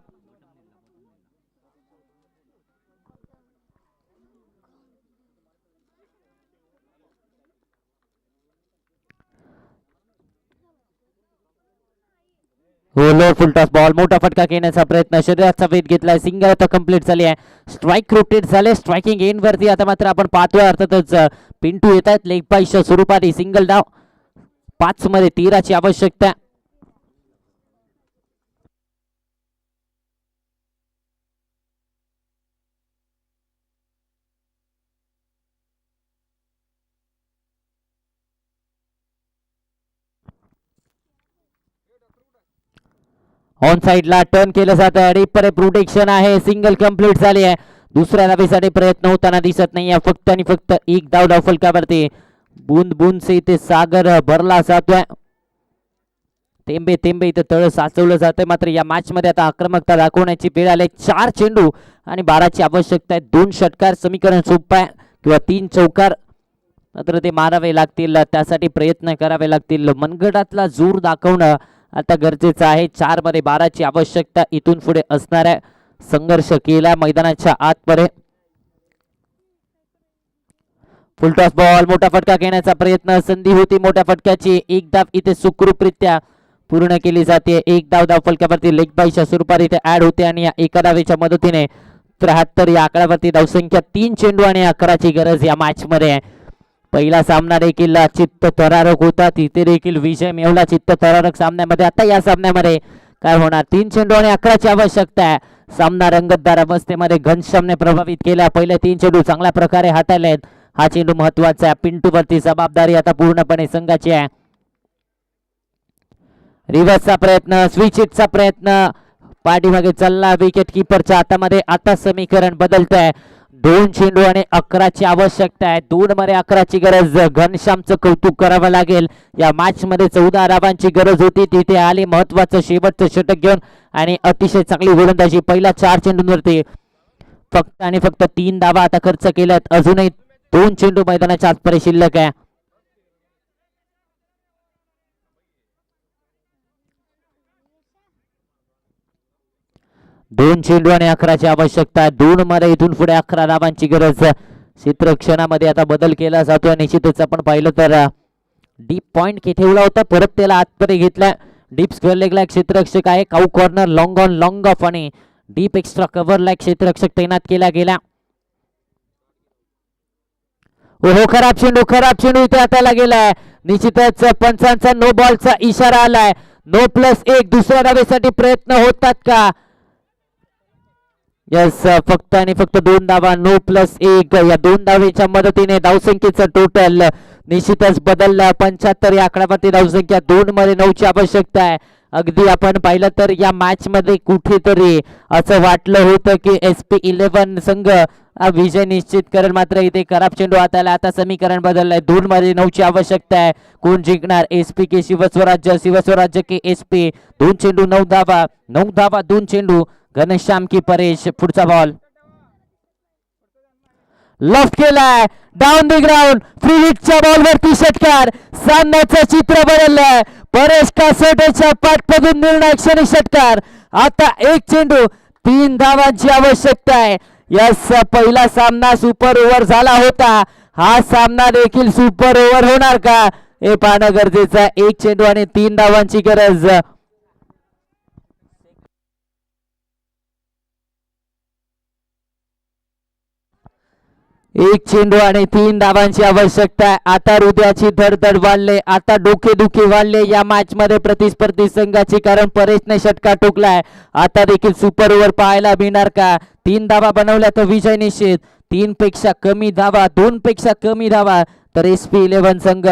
फुल टॉस बॉल मोठा फटका घेण्याचा प्रयत्न शरीराचा वेध घेतलाय. सिंगल आता कंप्लीट झाली आहे. स्ट्राईक रोटेट झाले. स्ट्रायकिंग एंड वरती आता मात्र आपण पाहतोय अर्थातच पिंटू येत आहेत लेग बायच्या स्वरूपाने. सिंगल डाव 5 मध्ये 13 ची आवश्यकता. ऑन साइडला टर्न केलं जात आहे. डीपर प्रोटेक्शन आहे. सिंगल कंप्लीट झाली आहे. दुसऱ्या धावेसाठी प्रयत्न होताना दिसत नाहीये. फक्त आणि फक्त एक धाव धाव फलकावरती. बूंद बूंद से इथे सागर भरला जातोय. थेंबे थेंबे इथे तळ साचवलं जातंय. मात्र या मॅच मध्ये आता आक्रमकता दाखवण्याची वेळ आली. 4 चेंडू आणि 12 ची आवश्यकता आहे. 2 षटकार समीकरण सोपं आहे किंवा 3 चौकार मात्र ते मारावे लागतील. त्यासाठी प्रयत्न करावे लागतील. मनगटातला जोर दाखवणं आता गरजेचं आहे. 4 मध्ये 12 ची आवश्यकता इथून पुढे असणार आहे. संघर्ष केला मैदानाच्या आतमध्ये. फुल टॉस बॉल मोठा फटका घेण्याचा प्रयत्न. संधी होती मोठ्या फटक्याची. एक धाव इथे सुखरूपरित्या पूर्ण केली जाते. एक धाव धाव फलकावरती लेग बायच्या स्वरूपात इथे ऍड होते आणि या एका धावेच्या मदतीने 73 या आकड्यावरती धावसंख्या. 3 चेंडू आणि 11 ची गरज या मॅच मध्ये. पहिला सामना देखील चित्त थरारक होता. तिथे देखील विजय मिळवला चित्त थरारक सामन्यामध्ये. आता या सामन्यामध्ये काय होणार? 3 चेंडू आणि 11 ची आवश्यकता आहे. सामना रंगतदार अवस्थेमध्ये घनश्यामने प्रभावित केला. पहिले 3 चेंडू चांगल्या प्रकारे हाताळलेत. हा चेंडू महत्वाचा आहे. पिंटू वरती जबाबदारी आता पूर्णपणे संघाची आहे. रिव्हर्सचा प्रयत्न स्विच हिटचा प्रयत्न पाठीमागे चालला विकेट किपरच्या हातामध्ये. आता समीकरण बदलत आहे. 2 चेंडू आणि 11 ची आवश्यकता आहे. 2 मध्ये 11 ची गरज. घनश्यामचं कौतुक करावं लागेल. या मॅच मध्ये 14 धावांची गरज होती. तिथे आली महत्वाचं शेवटचं षटक घेऊन आणि अतिशय चांगली गोलंदाजी. पहिल्या 4 चेंडूंवरती फक्त आणि फक्त 3 धावा आता खर्च केल्यात. अजूनही 2 चेंडू मैदानाच्या आतपर्यंत शिल्लक आहे. दोन चेंडू आणि 11 ची आवश्यकता. 2 मध्ये इथून पुढे 11 धावांची गरज. क्षेत्रक्षणामध्ये आता बदल केला जातोय. निश्चितच आपण पाहिलं तर डीप पॉइंट ठेवला होता. परत त्याला आतमध्ये घेतला. डीप स्क्वेअर लेगला क्षेत्ररक्षक आहे. Cow corner long on long off आणि डीप एक्स्ट्रा कव्हरला क्षेत्ररक्षक तैनात केला गेला. हो खराब चेंडू इथे हाताला गेलाय. निश्चितच पंचांचा नो बॉलचा इशारा आलाय. नो +1 दुसऱ्या धावेसाठी प्रयत्न होतात का? यस फक्त आणि फक्त 2 धावा. नो +1 या 2 धावेच्या मदतीने धावसंख्येचं टोटल निश्चितच बदललं. 75 या आकड्यावरती धावसंख्या. 2 मध्ये 9 ची आवश्यकता आहे. अगदी आपण पाहिलं तर या मॅच मध्ये कुठेतरी असं वाटलं होतं की SP11 संघ विजय निश्चित करेल. मात्र इथे खराब चेंडू हाताला. आता समीकरण बदललंय. 2 मध्ये 9 ची आवश्यकता आहे. कोण जिंकणार? SP के शिवस्वराज्य के SP. 2 चेंडू 9 धावा. 9 धावा 2 चेंडू. घनश्याम की परेश. पुढचा बॉल लेफ्ट केलाय. Down the ground. फ्री हिटच्या बॉलवरती षटकार. सामन्याचं चित्र बदललंय. परेश कासोटेच्या पाठमधून निर्णायक क्षणी षटकार. आता 1 चेंडू 3 धावांची आवश्यकता आहे. यस पहिला सामना सुपर ओव्हर झाला होता. हा सामना देखील सुपर ओव्हर होणार का हे पाहणं गरजेचं आहे. 1 चेंडू आणि 3 धावांची गरज. एक चेंडू आणि 3 धावांची आवश्यकता आहे. आता हृदयाची धडधड वाढले. आता डोकेदुखी वाढले या मॅच मध्ये प्रतिस्पर्धी संघाची. कारण परेशने षटकार ठोकलाय. आता देखील सुपर ओव्हर पाहायला मिळणार का? 3 धावा बनवल्या तर विजय निश्चित. 3 पेक्षा कमी धावा 2 पेक्षा कमी धावा तर SP11 संघ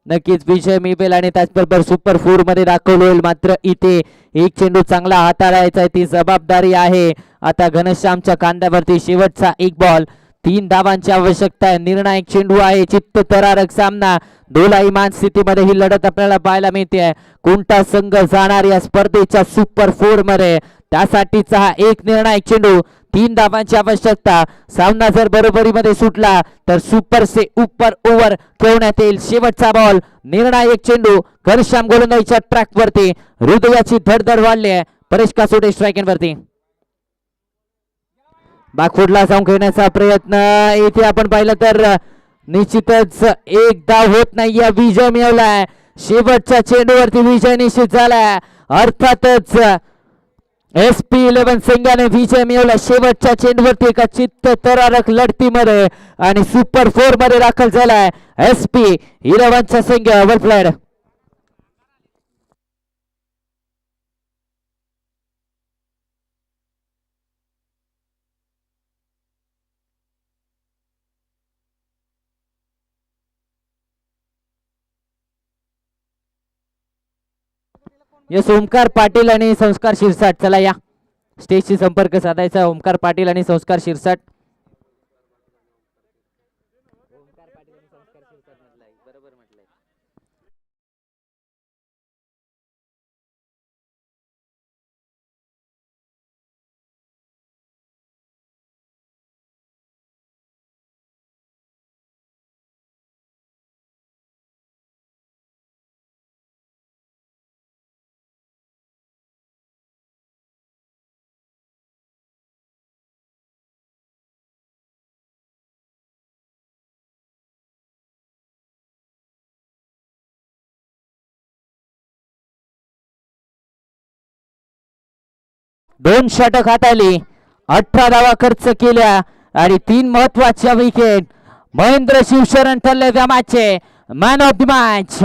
नक्कीच विजय मिळवेल आणि त्याचबरोबर सुपर 4 मध्ये दाखवलं होईल. मात्र इथे 1 चेंडू चांगला हाताळायचा ती जबाबदारी आहे. आता घनश्यामच्या खांद्यावरती शेवटचा 1 बॉल. 3 धावांची आवश्यकता आहे. निर्णायक चेंडू आहे. चित्त थरारक सामना. डोलायमान स्थितीमध्ये ही लढत आपल्याला पाहायला मिळते. कोणता संघ जाणार या स्पर्धेच्या सुपर 4 मध्ये त्यासाठीचा हा एक निर्णायक चेंडू. 3 धावांची आवश्यकता. सामना जर बरोबरीमध्ये सुटला तर सुपर से उपर ओव्हर खेळण्यात येईल. शेवटचा बॉल निर्णायक चेंडू. घनश्याम गोलंदाजीच्या ट्रॅक वरती. हृदयाची धडधड वाढली आहे. परेश कासोटे स्ट्रायकिंग वरती. बॅकफुटला जाऊन खेळण्याचा प्रयत्न इथे आपण पाहिलं तर निश्चितच एक धाव होत नाही. या विजय मिळवलाय. शेवटच्या चेंडूवरती विजय निश्चित झालाय. अर्थातच SP11 संघाने विजय मिळवला शेवटच्या चेंडूवरती एका चित्तथरारक लढतीमध्ये आणि सुपर 4 मध्ये दाखल झालाय SP11 चा संघ. वेल प्लेड. यस ओमकार पाटील आणि संस्कार शिरसाट. चला या स्टेजशी संपर्क साधायचा. ओमकार पाटील आणि संस्कार शिरसाट. बरोबर म्हटलंय. दोन षटक हाताळली. 18 धावा खर्च केल्या आणि 3 महत्वाच्या विकेट. महेंद्र शिवशरण ठरले त्या मॅचचे मॅन ऑफ द मॅच.